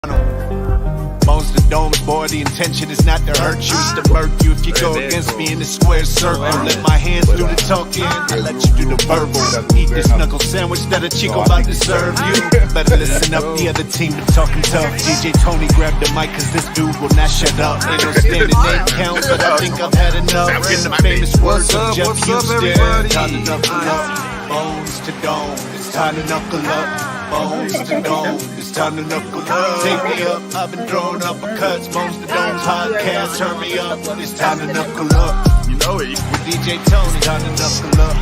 Bones to domes, boy, the intention is not to hurt you, it's to murk you. If you go against me in the square circle, let my hands do the talking, I let you do the verbal. Eat this knuckle sandwich that a chico about to serve you. Better listen up, the other team been talking tough. DJ Tony grabbed the mic cause this dude will not shut up. Ain't no standing name count, but I think I've had enough. In the famous words of Jeff Houston, time to knuckle up. Bones to dome, it's time to knuckle up. Bones to dome, it's time to knuckle up. Take me up, I've been throwing uppercuts. Bones to dome podcast, turn me up. It's time to knuckle up. You know it. With DJ Tony, time to knuckle up.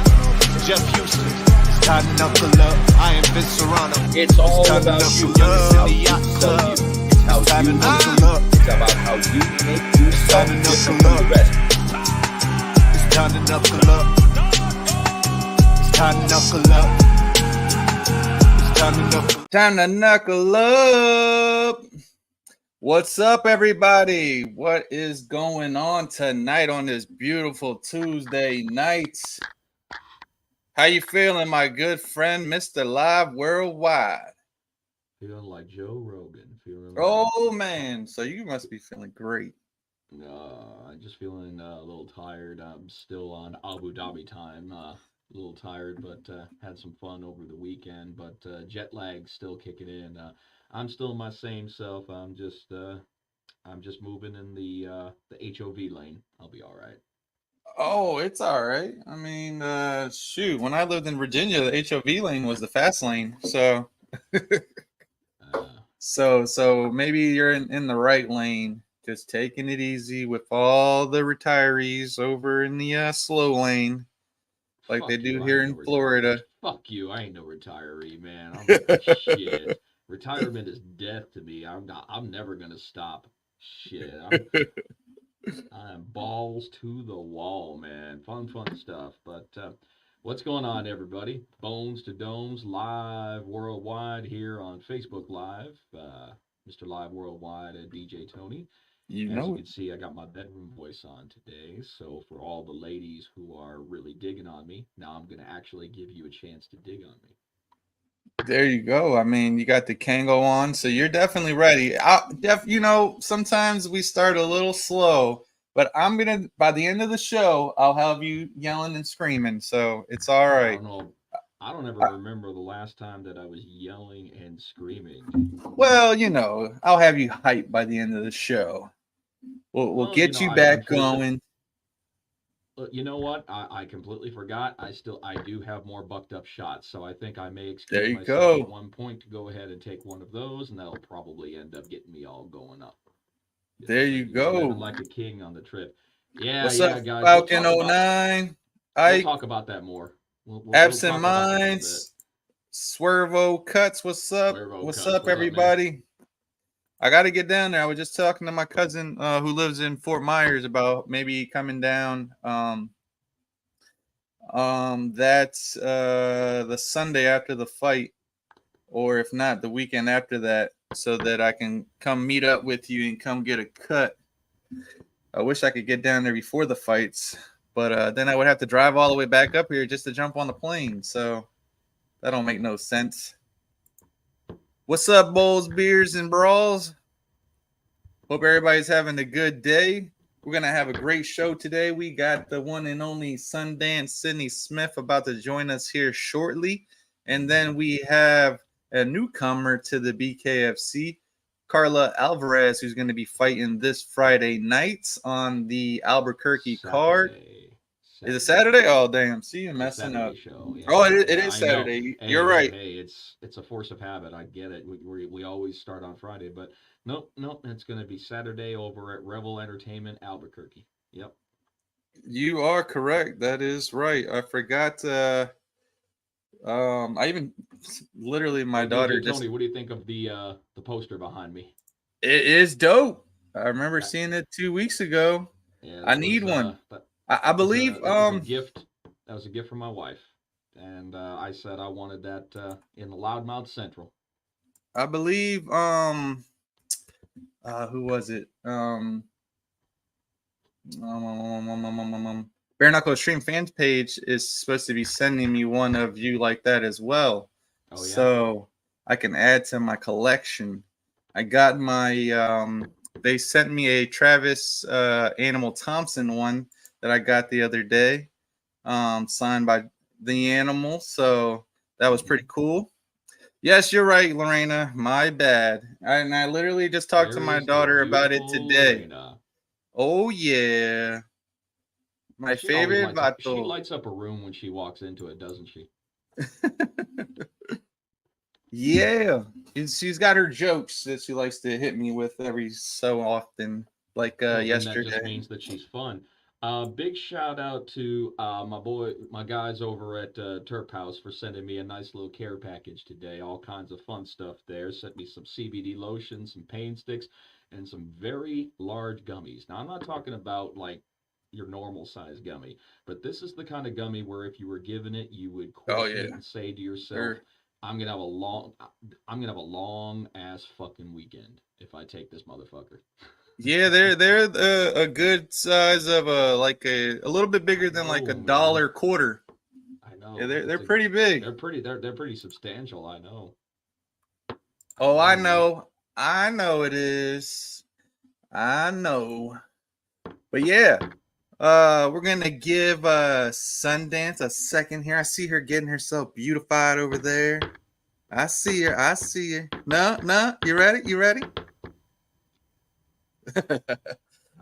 Jeff Houston, it's time to knuckle up. I am Vince Serrano. It's all about you. Youngest in the yacht club. It's time to knuckle up. It's about how you make yourself different from the rest. It's time to knuckle up. It's time to knuckle up. Time to knuckle up. What's up, everybody? What is going on tonight on this beautiful Tuesday night? How you feeling, my good friend, Mr. Live Worldwide? Feeling like Joe Rogan. Oh, man. So you must be feeling great. I'm just feeling a little tired. I'm still on Abu Dhabi time. A little tired, but had some fun over the weekend. But jet lag still kicking in. I'm still my same self. I'm just moving in the HOV lane. I'll be all right. Oh, it's all right. I mean, shoot, when I lived in Virginia, the HOV lane was the fast lane. So, so maybe you're in the right lane, just taking it easy with all the retirees over in the slow lane. Like they do here in Florida. Fuck you! I ain't no retiree, man. I'm shit. Retirement is death to me. I'm never gonna stop. Shit. I'm balls to the wall, man. Fun stuff. But what's going on, everybody? Bones to Domes live worldwide here on Facebook Live. Mr. Live Worldwide and DJ Tony. As you can see, I got my bedroom voice on today. So for all the ladies who are really digging on me, now I'm going to actually give you a chance to dig on me. There you go. I mean, you got the Kango on, so you're definitely ready. Sometimes we start a little slow, but by the end of the show, I'll have you yelling and screaming. So it's all right. I don't ever remember the last time that I was yelling and screaming. Well, I'll have you hyped by the end of the show. We'll get you back going. You know what? I completely forgot. I do have more bucked up shots, so I think I may excuse myself at one point to go ahead and take one of those, and that'll probably end up getting me all going up. There you go. Like a king on the trip. Yeah, What's up, guys? Falcon 09? We'll talk about that more. We'll Absent Minds, Swervo Cuts. What's up? What's up, everybody? I got to get down there. I was just talking to my cousin who lives in Fort Myers about maybe coming down. That's the Sunday after the fight, or if not, the weekend after that, so that I can come meet up with you and come get a cut. I wish I could get down there before the fights, but then I would have to drive all the way back up here just to jump on the plane. So that don't make no sense. What's up, Bowls, Beers, and Brawls? Hope everybody's having a good day. We're going to have a great show today. We got the one and only Sundance Sydney Smith about to join us here shortly. And then we have a newcomer to the Bkfc, Karla Alverez, who's going to be fighting this Friday night on the Albuquerque card. Is it Saturday? Oh, damn. See, you're messing up. Show, yeah. Oh, it is Saturday. You're right. Hey, it's a force of habit. I get it. We always start on Friday, but nope. It's going to be Saturday over at Revel Entertainment, Albuquerque. Yep. You are correct. That is right. I forgot. I even literally my daughter Tony, what do you think of the poster behind me? It is dope. I remember seeing it 2 weeks ago. Yeah, I need one. I believe that was a gift. That was a gift from my wife, and I said I wanted that in the Loudmouth Central. I believe who was it? Bare Knuckle Extreme fans page is supposed to be sending me one of you like that as well. Oh, yeah. So I can add to my collection. I got my they sent me a Travis Animal Thompson one that I got the other day, signed by the animal. So that was pretty cool. Yes, you're right, Lorena. My bad. And I literally just talked to my There's the daughter about it beautiful today. Lorena. Oh yeah, my She always favorite she vato. lights up a room when she walks into it, doesn't she? Yeah, she's got her jokes that she likes to hit me with every so often, like Well, then that just yesterday. means that she's fun. Big shout out to my guys over at Turp House for sending me a nice little care package today. All kinds of fun stuff there. Sent me some CBD lotion, some pain sticks, and some very large gummies. Now, I'm not talking about like your normal size gummy, but this is the kind of gummy where if you were given it, you would Oh question it yeah, and say to yourself, sure. I'm gonna have a long, I'm gonna have a long ass fucking weekend if I take this motherfucker. Yeah, they're a good size of a little bit bigger than like Oh a man, dollar quarter. I Yeah, know. they're pretty big. They're pretty substantial. I know. Oh, I man. know it is. I know. But yeah, we're gonna give Sundance a second here. I see her getting herself beautified over there. I see her. I see her. No, you ready? You ready?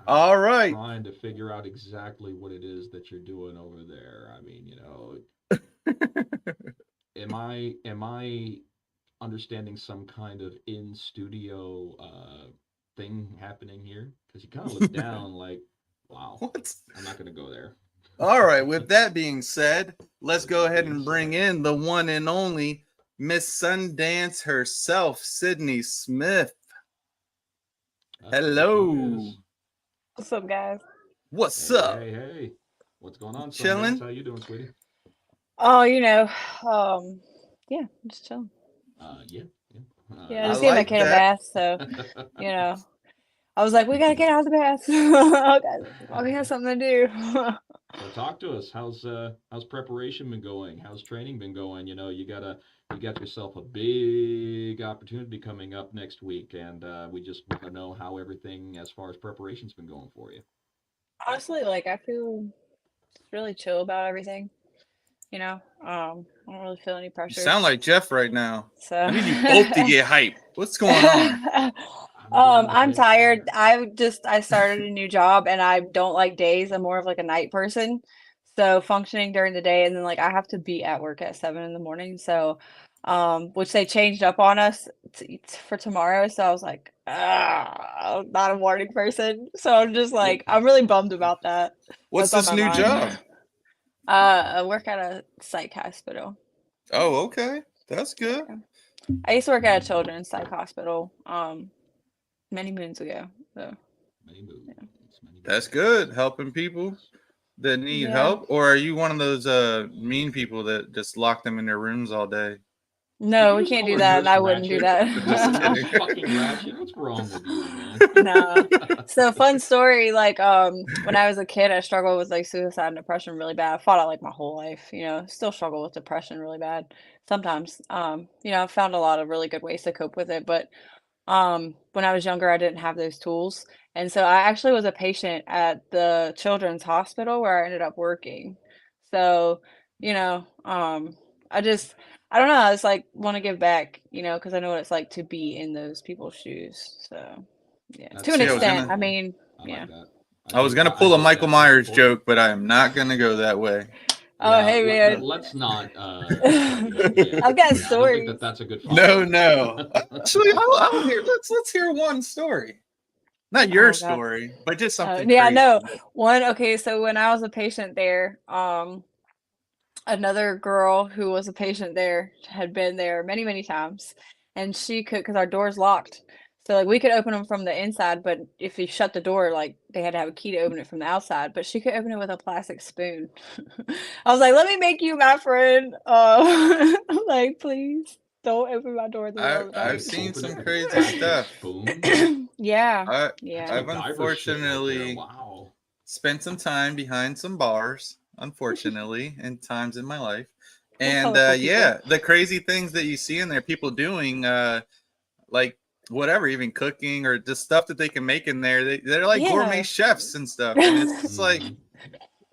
All right. Trying to figure out exactly what it is that you're doing over there. I mean, am I understanding some kind of in studio thing happening here? Because you kind of look down like, wow. What? I'm not gonna go there. All right. With that being said, let's With go that ahead being and bring said. in the one and only Miss Sundance herself, Sydney Smith. There she Hello. is. What's up, guys? What's Hey, up? hey, hey. What's going on, Sundance? Chilling? How you doing, sweetie? Oh, yeah, just chilling. Yeah, yeah. Yeah, I just getting my like kid a that. bath, so I was like, we gotta get out of the bath. Okay, we have something to do. So talk to us. How's preparation been going? How's training been going? You got yourself a big opportunity coming up next week, and we just want to know how everything as far as preparation's been going for you. Honestly, like I feel really chill about everything. I don't really feel any You pressure. sound like Jeff right now. So I need you both to get hype. What's going on? I'm tired. I started a new job and I don't like days. I'm more of like a night person. So functioning during the day and then like I have to be at work at 7 in the morning. So which they changed up on us for tomorrow. So I was like, I'm not a morning person. So I'm just like I'm really bummed about that. What's That's this on my new mind. job? I work at a psych hospital. Oh, okay. That's good. I used to work at a children's psych hospital many moons ago. So Many moves. Yeah. Many That's moves. good. Helping people that need Yeah. help. Or are you one of those mean people that just lock them in their rooms all day? No, Did we you just can't call do her that, and Nurse I wouldn't do Ratchet? Just that. Nurse kidding. fucking Ratchet? What's wrong with you, man? No. So fun story, like when I was a kid, I struggled with like suicide and depression really bad. I fought it like my whole life, still struggle with depression really bad sometimes. I found a lot of really good ways to cope with it, but when I was younger, I didn't have those tools. And so I actually was a patient at the children's hospital where I ended up working. So, I don't know, I just like want to give back, because I know what it's like to be in those people's shoes. So, yeah, to an See, extent. I Cool. mean, I yeah. like that. I was gonna pull a Michael Myers joke, but I am not gonna go that way. Oh, hey, man. Let's not. I've got I don't think stories. that's a good follow-up. No. Actually, I'll hear. Let's hear one story. Not your Oh, God. story, but just something. Yeah, crazy. no. Okay, so when I was a patient there, another girl who was a patient there had been there many, many times, and she could, because our door's locked. So like we could open them from the inside, but if you shut the door, like they had to have a key to open it from the outside. But she could open it with a plastic spoon. I was like, "Let me make you my friend." I'm like, please don't open my door in the middle of the I've night. seen Open some it with a crazy plastic stuff. spoon. Yeah, That's I've MacGyver shit right there. unfortunately Wow. spent some time behind some bars, unfortunately, in times in my life. We're And colorful people. yeah, the crazy things that you see in there, people doing, like whatever, even cooking or just stuff that they can make in there. They're like gourmet Yeah. chefs and stuff. And it's just like Mhm.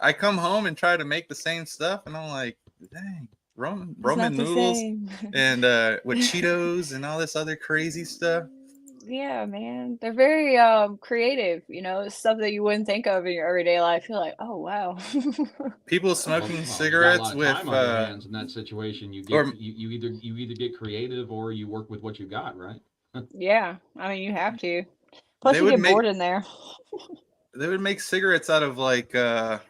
I come home and try to make the same stuff, and I'm like, dang, It's Roman not the noodles same. and with Cheetos and all this other crazy stuff. Yeah, man. They're very creative, you know, stuff that you wouldn't think of in your everyday life. You're like, oh wow. People Well, smoking well, you got a cigarettes lot of with time on your hands in that situation. or You either get creative or you work with what you got, right? Yeah, I mean, you have to. Plus, they you would get make bored in there. cigarettes out of like oh,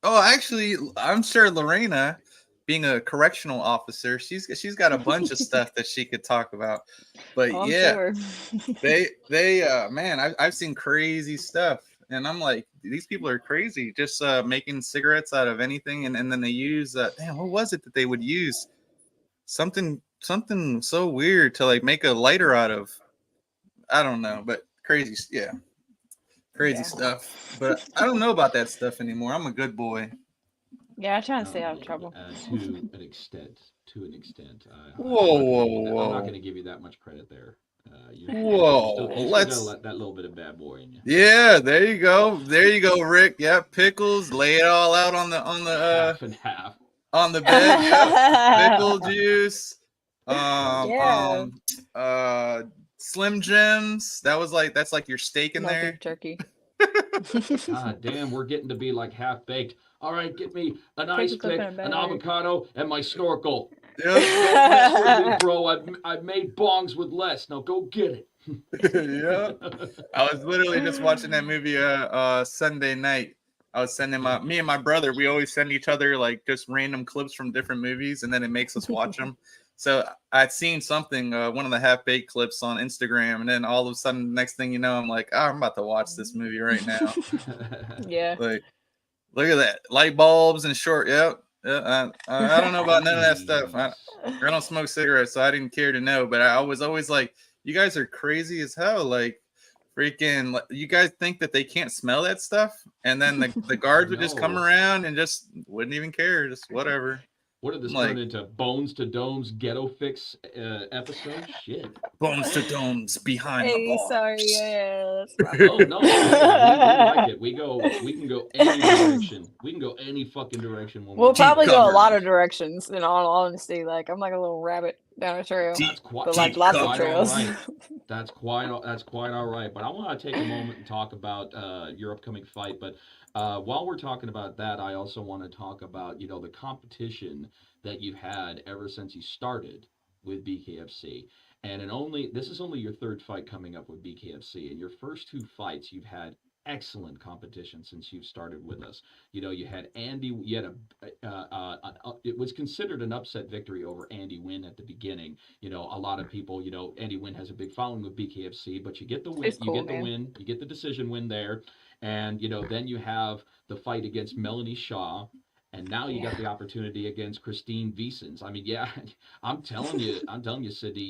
actually, I'm sure Lorena, being a correctional officer, she's got a bunch of stuff that she could talk about. But Oh, I'm yeah, sure. they man, I've seen crazy stuff, and I'm like, these people are crazy, just making cigarettes out of anything, and then they use damn, what was it that they would use? Something so weird to like make a lighter out of. I don't know, but crazy, yeah, crazy Yeah. stuff. But I don't know about that stuff anymore. I'm a good boy. Yeah, I try to stay out of Well, trouble. to an extent, to an extent, Whoa, I'm not whoa, going to give you that much credit there. whoa! You still Let's. got that little bit of bad boy in you. Yeah, there you go. There you go, Rick. Yeah, pickles. Lay it all out Half and half. on the bed. Yep. Pickle juice. Yeah. Slim Jims. That's like your steak in No there. beef jerky. God damn, we're getting to be like half baked. All right, get me an Take ice the clip in pick, a an bag. avocado, and my snorkel. Yep. Don't mess with me, bro. I've made bongs with less. Now go get it. Yeah. I was literally just watching that movie Sunday night. I was sending me and my brother, we always send each other like just random clips from different movies, and then it makes us watch them. So I'd seen something, one of the half baked clips on Instagram, and then all of a sudden, next thing you know, I'm like, oh, I'm about to watch this movie right now. Yeah. Like, look at that, light bulbs and short. Yep. I don't know about none of that stuff. I don't smoke cigarettes, so I didn't care to know. But I was always like, you guys are crazy as hell. Like, freaking, you guys think that they can't smell that stuff? And then the guards would just come No. around and just wouldn't even care, just whatever. What did this Like, turn into? Bones to Domes Ghetto Fix episode? Shit. bones to domes behind the Hey, bar. sorry, yeah, that's not Oh no, we like it. We can go any direction. We can go any fucking direction when We'll we probably go a cover. lot of directions, in all honesty. Like, I'm like a little rabbit down a trail. Deep- That's quite, But like deep lots of cover. trails. all right. That's quite all right. But I want to take a moment and talk about your upcoming fight. But while we're talking about that, I also want to talk about the competition that you've had ever since you started with BKFC. And this is only your third fight coming up with BKFC. In your first two fights, you've had excellent competition since you've started with us. You had Andy. You had it was considered an upset victory over Andy Wynn at the beginning. A lot of people. Andy Wynn has a big following with BKFC, but you get the win. It's cool, you get the man. win. You get the decision win there, and then you have the fight against Melanie Shaw. And now you got the opportunity against Christine Wiesens. I mean, yeah, I'm telling you, Sydney,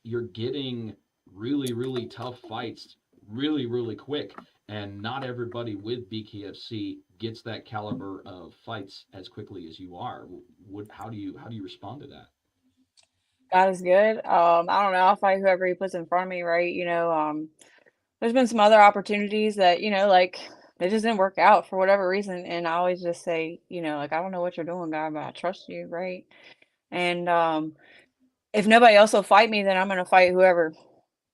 you're getting really, really tough fights really, really quick. And not everybody with BKFC gets that caliber of fights as quickly as you are. How do you respond to that? God is good. I don't know. I'll fight whoever he puts in front of me, right? There's been some other opportunities that, like they just didn't work out for whatever reason. And I always just say, like, I don't know what you're doing, guy, but I trust you, right? And if nobody else will fight me, then I'm gonna fight whoever.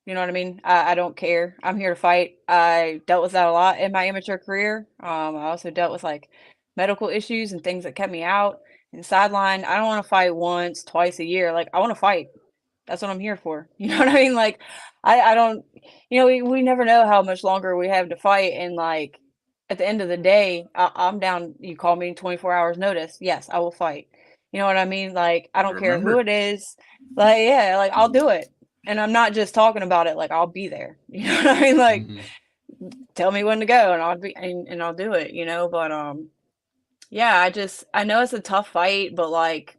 You know what I mean? I don't care. I'm here to fight. I dealt with that a lot in my amateur career. I also dealt with like medical issues and things that kept me out and sidelined. I don't want to fight once, twice a year. Like I want to fight. That's what I'm here for. You know what I mean? Like I don't, we never know how much longer we have to fight. And like at the end of the day, I'm down. You call me 24 hours notice. Yes, I will fight. You know what I mean? Like I don't care who Remember. it is. Like, yeah, like I'll do it. And I'm not just talking about it, like I'll be there. You know what I mean? Like tell me when to go and I'll do it, but yeah, I know it's a tough fight, but like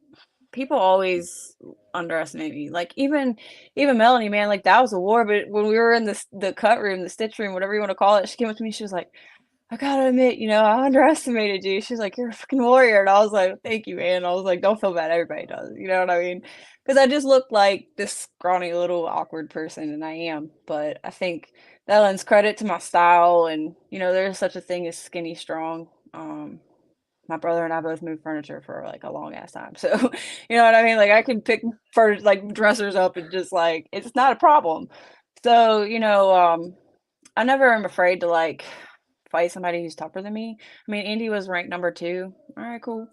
people always underestimate me. Like even Melanie, man, like that was a war, but when we were in the cut room, the stitch room, whatever you want to call it, she came up to me, she was like, I gotta admit, I underestimated you. She's like, you're a fucking warrior. And I was like, thank you, man. I was like, don't feel bad. Everybody does. You know what I mean? because I just look like this scrawny little awkward person, and I am. But I think that lends credit to my style, and there's such a thing as skinny strong. My brother and I both moved furniture for like a long ass time, so you know what I mean. Like I can pick like dressers up and just like it's not a problem. So I never am afraid to like fight somebody who's tougher than me. I mean, Indy was ranked number 2. All right, cool.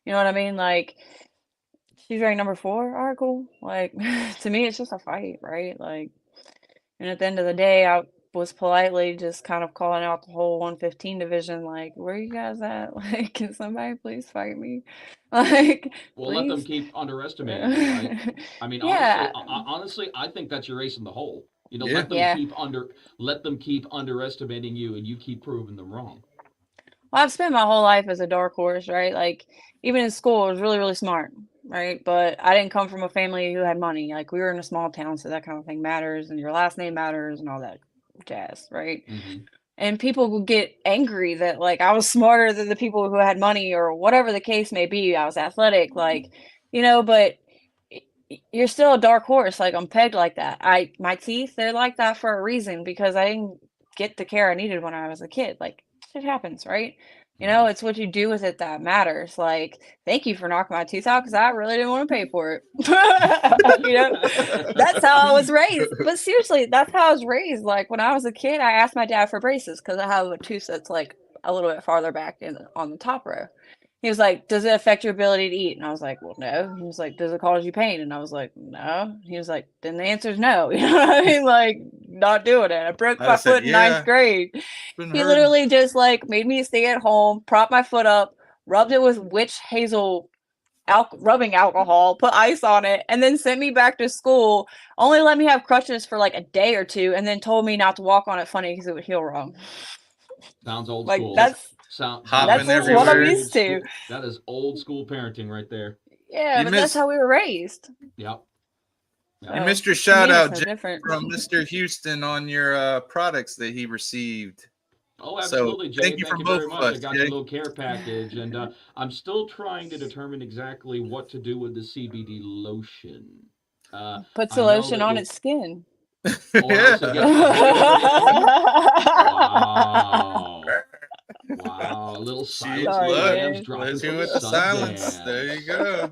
You know what I mean? Like she's ranked number 4. All right, cool. Like to me, it's just a fight, right? Like, and at the end of the day, I was politely just kind of calling out the whole 115 division, like, where you guys at? Like, can somebody please fight me? Like, Well, let them please. keep underestimating you, right? I mean, Yeah. honestly, I think that's your ace in the hole. Yeah. Let them keep underestimating you, and you keep proving them wrong. Well, I've spent my whole life as a dark horse, right? Like, even in school, I was really, really smart, right? But I didn't come from a family who had money. Like, we were in a small town, so that kind of thing matters, and your last name matters, and all that jazz, right? And people would get angry that like I was smarter than the people who had money or whatever the case may be. I was athletic, like, but you're still a dark horse. Like I'm pegged like that. My teeth, they're like that for a reason because I didn't get the care I needed when I was a kid. Like shit happens, right? It's what you do with it that matters. Like, thank you for knocking my tooth out because I really didn't want to pay for it. That's how I was raised. But seriously, that's how I was raised. Like when I was a kid, I asked my dad for braces because I have a tooth that's like a little bit farther back on the top row. He was like, does it affect your ability to eat? And I was like, well, no. He was like, does it cause you pain? And I was like, no. He was like, then the answer is no. You know what I mean? Like, not doing it. I broke my foot in 9th grade. He literally just like made me stay at home, prop my foot up, rubbed it with witch hazel rubbing alcohol, put ice on it, and then sent me back to school. Only let me have crutches for like a day or two, and then told me not to walk on it funny because it would heal wrong. Sounds old like school. That's what I'm used to. That is old school parenting right there. Yeah, but that's how we were raised. Yep. You missed your shout out from Mr. Houston on your products that he received. Oh, absolutely, Jay. Thank you very much. I got a little care package, and I'm still trying to determine exactly what to do with the CBD lotion. Puts the lotion on its skin. Wow, a little silence. Let's hear with the silence. There you go.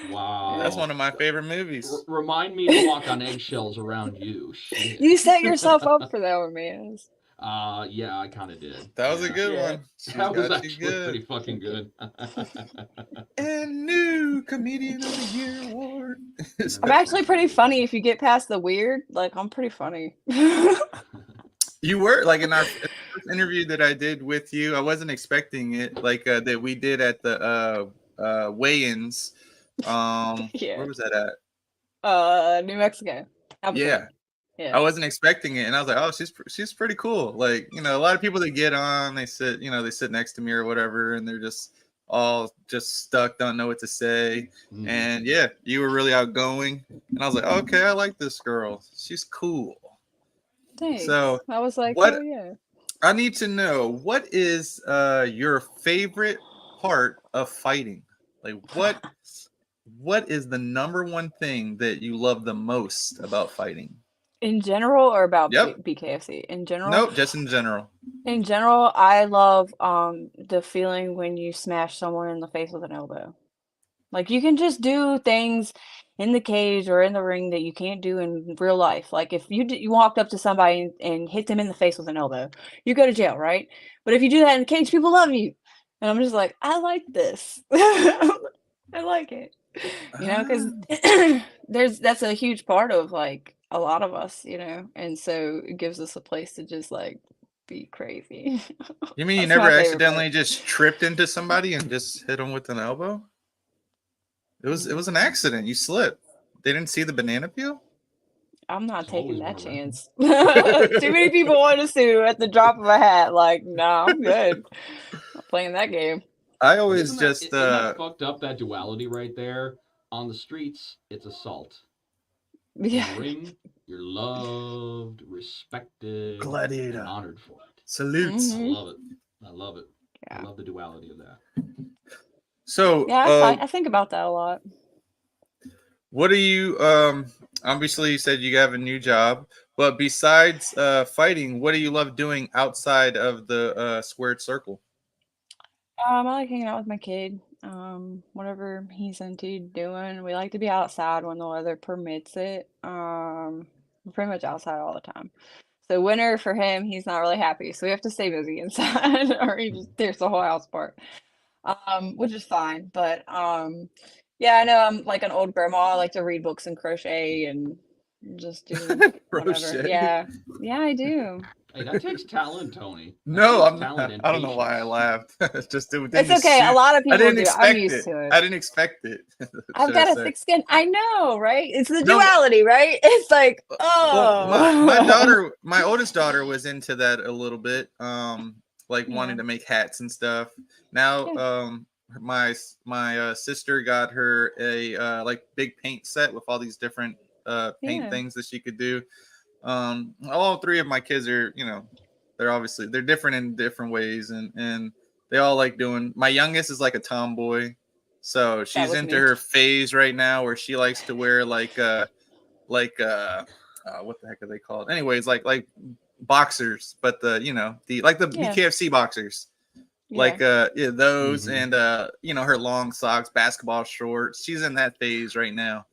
Wow. That's one of my favorite movies. Remind me to walk on eggshells around you. Shit. You set yourself up for that one, man. Yeah, I kind of did. That was a good one. That was actually pretty fucking good. And new Comedian of the Year award. I'm actually pretty funny if you get past the weird. Like, I'm pretty funny. You were like in our first interview that I did with you. I wasn't expecting it, like that we did at the weigh-ins. Where was that at? New Mexico. Yeah. I wasn't expecting it, and I was like, "Oh, she's pretty cool." Like, a lot of people that get on, they sit next to me or whatever, and they're just all just stuck, don't know what to say. And yeah, you were really outgoing, and I was like, "Okay, I like this girl. She's cool." Thanks. So I was like, "Oh yeah." I need to know, what is your favorite part of fighting? Like, what is the number one thing that you love the most about fighting? In general, or about BKFC? In general? Nope, just in general. In general, I love the feeling when you smash someone in the face with an elbow. Like, you can just do things in the cage or in the ring that you can't do in real life. Like, if you walked up to somebody and hit them in the face with an elbow, you go to jail, right? But if you do that in the cage, people love you. And I'm just like, I like this. I like it. Because that's a huge part of, like, a lot of us, and so it gives us a place to just, like, be crazy. You mean you never accidentally just tripped into somebody and just hit them with an elbow? It was an accident. You slipped. They didn't see the banana peel? I'm not taking that chance. Too many people want to sue at the drop of a hat. Like, no, I'm good. I'm not playing that game. I always isn't that fucked up, that duality right there? On the streets, it's assault. Yeah. In the ring, you're loved, respected, gladiator, and honored for it. Salutes. I love it. Yeah. I love the duality of that. So yeah, I think about that a lot. What are you? Obviously, you said you have a new job, but besides fighting, what do you love doing outside of the squared circle? I like hanging out with my kid. Whatever he's into doing. We like to be outside when the weather permits it. We're pretty much outside all the time. So winter for him, he's not really happy. So we have to stay busy inside, or he just tears the whole house apart. Which is fine. But yeah, I know I'm like an old grandma. I like to read books and crochet and just do whatever. Crochet. Yeah, I do. Hey, that takes talent, Tony. That No, takes I'm talent not. and I don't know why I patience. laughed. It's just it It's didn't okay. A suit. lot of I people didn't do. I'm expect used it. to it. I didn't expect it. I've Should I got a say? thick skin. I know, right? It's the No, duality, right? It's like, well, my oh, daughter, my oldest daughter, was into that a little bit. Like yeah, wanting to make hats and stuff. Now, yeah, my sister got her a like big paint set with all these different paint yeah, things that she could do. All three of my kids are, they're different in different ways, and they all like doing. My youngest is like a tomboy, so that she's was into me. her phase right now where she likes to wear what the heck are they called? Anyways, like boxers, but the Yeah, Bkfc boxers, yeah, yeah, those, Hmm. and her long socks, basketball shorts. She's in that phase right now.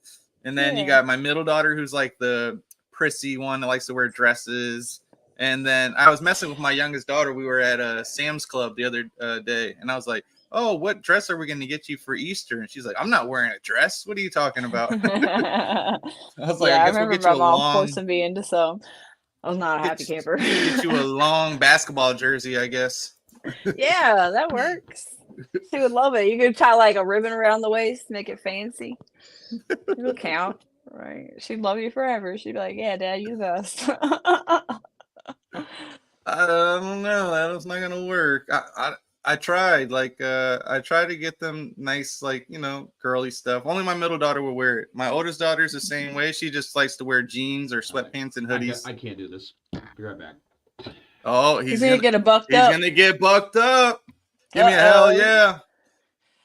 And then you yeah. got my middle daughter, who's like the prissy one that likes to wear dresses. And then I was messing with my youngest daughter. We were at a Sam's Club the other day, and I was like, "Oh, what dress are we going to get you for Easter?" And she's like, "I'm not wearing a dress. What are you talking about?" I was like, "I Yeah, I guess we'll remember get my you a mom long forcing me into some. I was not a get happy camper. get you a long basketball jersey, I guess." Yeah, that works. She would love it. You could tie like a ribbon around the waist, make it fancy. It'll count, right? She'd love you forever. She'd be like, "Yeah, Dad, you the best." I don't know. That's not gonna work. I tried. I tried to get them nice, girly stuff. Only my middle daughter will wear it. My oldest daughter's the same way. She just likes to wear jeans or All right. sweatpants and hoodies. I can't do this. Be right back. Oh, He's gonna get it bucked he's up. gonna get bucked up. Give me a hell Uh-oh. yeah.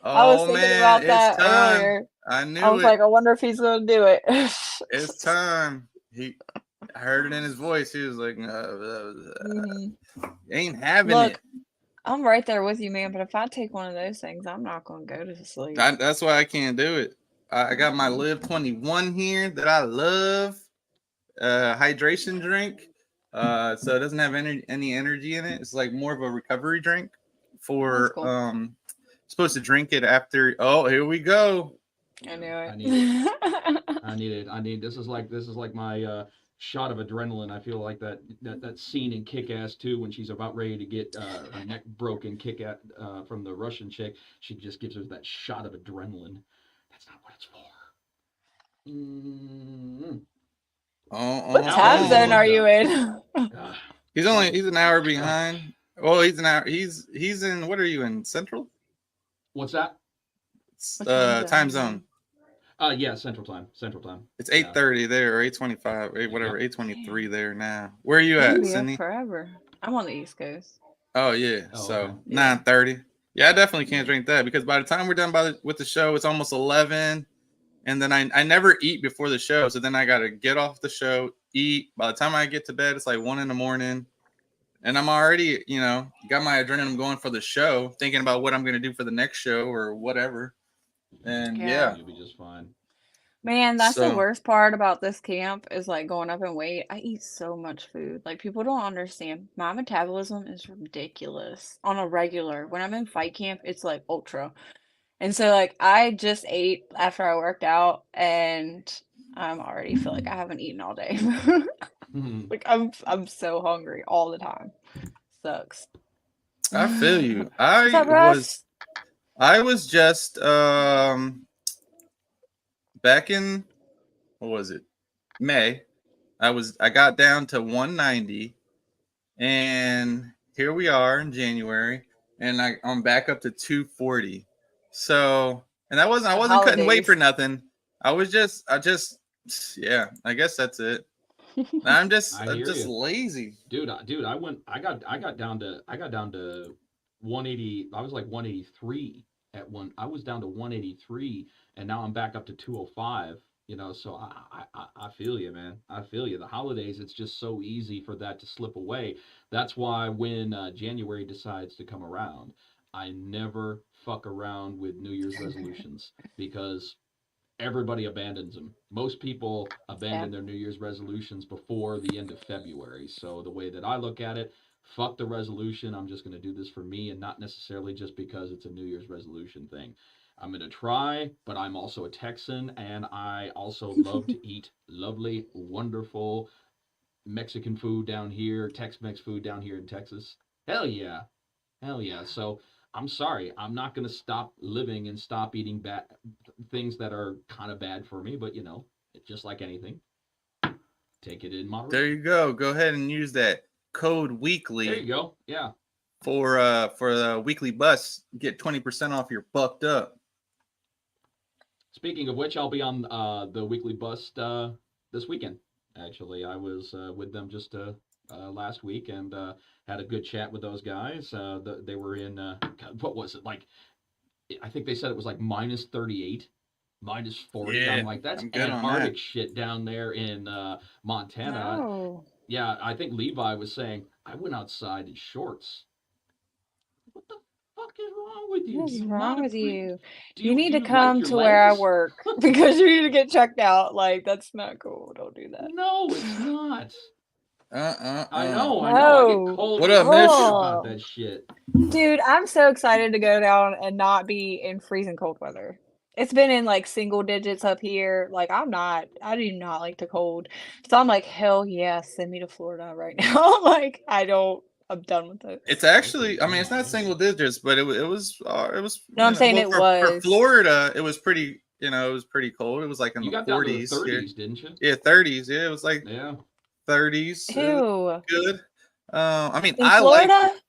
I was Oh thinking man, about it's that time. earlier. I I knew was it. like, I wonder if he's gonna do it. It's time. I heard it in his voice. He was like, Mhm. ain't having Look, it. I'm right there with you, man. But if I take one of those things, I'm not gonna go to sleep. That's why I can't do it. I got my Live 21 here that I love. Hydration drink. So it doesn't have any energy in it. It's like more of a recovery drink That's for cool. supposed to drink it after. Oh, here we go. I knew I need it. it. I need it. This is like my shot of adrenaline. I feel like that scene in Kick Ass 2 when she's about ready to get her neck broken. Kick at from the Russian chick. She just gives her that shot of adrenaline. That's not what it's for. Mm. What Oh, time Alcohol zone oh. are rubbed you up. in? He's an hour behind. Oh, he's an hour. He's in. What are you in? Central? What's that? What time zone are Time you zone. in? Yeah, Central Time. Central Time. It's Yeah. 8:30 there, or 8:25, whatever, Yep. 8:23 there now. Where are you You can at, be up Sydney? forever. I'm on the East Coast. Oh yeah, Oh, okay. so Yeah. 9:30. Yeah, I definitely can't Yeah. drink that because by the time we're done with the show, it's almost 11, and then I never eat before the show, so then I gotta get off the show, eat. By the time I get to bed, it's like 1 a.m, and I'm already got my adrenaline going for the show, thinking about what I'm gonna do for the next show or whatever, and Yeah. You'll be just fine. Man, that's the so worst part about this camp is like going up in weight. I eat so much food. Like people don't understand. My metabolism is ridiculous on a regular. When I'm in fight camp, it's like ultra. And so like I just ate after I worked out and I'm already feel like I haven't eaten all day. Like I'm so hungry all the time. Sucks. I feel you. What's up, Russ? I was just back in, what was it, May. I got down to 190, and here we are in January, and I'm back up to 240. So, and I couldn't wait for Holidays. nothing. Yeah, I guess that's it. I'm just I hear just you. lazy. Dude, I got down to 180. I was like 183 at one. I was down to 183 and now I'm back up to 205 You know, so I feel you, man. I feel you. The holidays, it's just so easy for that to slip away. That's why when January decides to come around, I never fuck around with New Year's resolutions because everybody abandons them. Most people abandon their New Year's resolutions before the end of February. So the way that I look at it, fuck the resolution. I'm just going to do this for me and not necessarily just because it's a New Year's resolution thing. I'm going to try, but I'm also a Texan and I also love to eat lovely, wonderful Mexican food down here, Tex-Mex food down here in Texas. Hell yeah. Hell yeah. So I'm sorry. I'm not going to stop living and stop eating bad things that are kind of bad for me, but you know, just like anything, take it in moderation. There you go. Go ahead and use that code weekly. There you go. Yeah. For the weekly bus, get 20% off your bucked up. Speaking of which, I'll be on the weekly bus this weekend. Actually, I was with them just last week and had a good chat with those guys. They were in God, what was it like? I think they said it was like minus 38, minus 40. Yeah, I'm like, that's I'm good on Antarctic that. shit down there in Montana. No. Yeah, I think Levi was saying I went outside in shorts. What the fuck is wrong with you? What Do is you wrong not with appre- you? Do You need do to you like come your to where I legs? work because you need to get checked out. Like, that's not cool. Don't do that. No, it's not. I know. I get No. cold What when up, I Mitch? think about Oh. that shit. Dude, I'm so excited to go down and not be in freezing cold weather. It's been in like single digits up here. Like, I do not like the cold. So I'm like, hell yeah, send me to Florida right now. Like, I'm done with it. It's actually, I mean, it's not single digits, but it was No, I'm saying it for was. Florida, it was pretty, it was pretty cold. It was like in You the got down to the 40s here. 30s, didn't you? Yeah, 30s. Yeah, it was like Yeah. 30s. It was Ew. good. I mean, In I like Florida? it.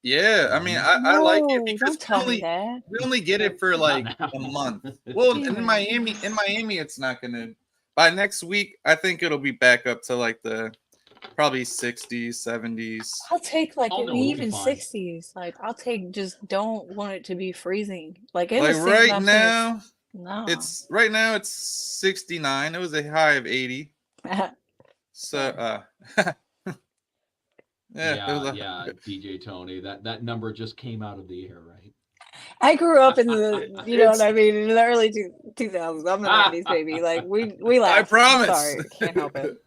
Yeah, I mean, I like it No, because don't tell me that. we only get it for Not like now. a month. Well, Damn in it. Miami, it's not gonna. By next week, I think it'll be back up to like the probably 60s, 70s. I'll take like Oh, no, it'll be even fine. 60s. Like, I'll take, just don't want it to be freezing. Like, in the Like season, right I'm saying now, no. it's right now it's 69. It was a high of 80. So yeah, it was Yeah, DJ Tony. That number just came out of the air, right? I grew up in the, you know what I mean, in the early 2000s. I'm a 90s baby. Like, we laugh. I promise. Sorry, can't help it.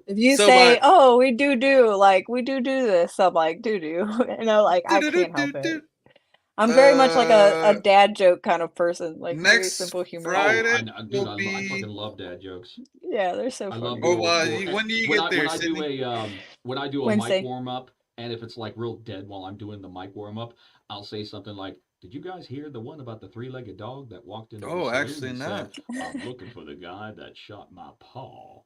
If you So say, by- oh, we do this, I'm like, do. You know, like, I can't help it. I'm very much like a dad joke kind of person, like very next simple humor. Friday Dude, will I be. fucking love dad jokes. Yeah, they're so I funny. love when do you get there, Sydney? When I do a Wednesday. mic warm up, and if it's like real dead while I'm doing the mic warm up, I'll say something like, "Did you guys hear the one about the three-legged dog that walked into the saloon Actually and not. said, I'm looking for the guy that shot my paw."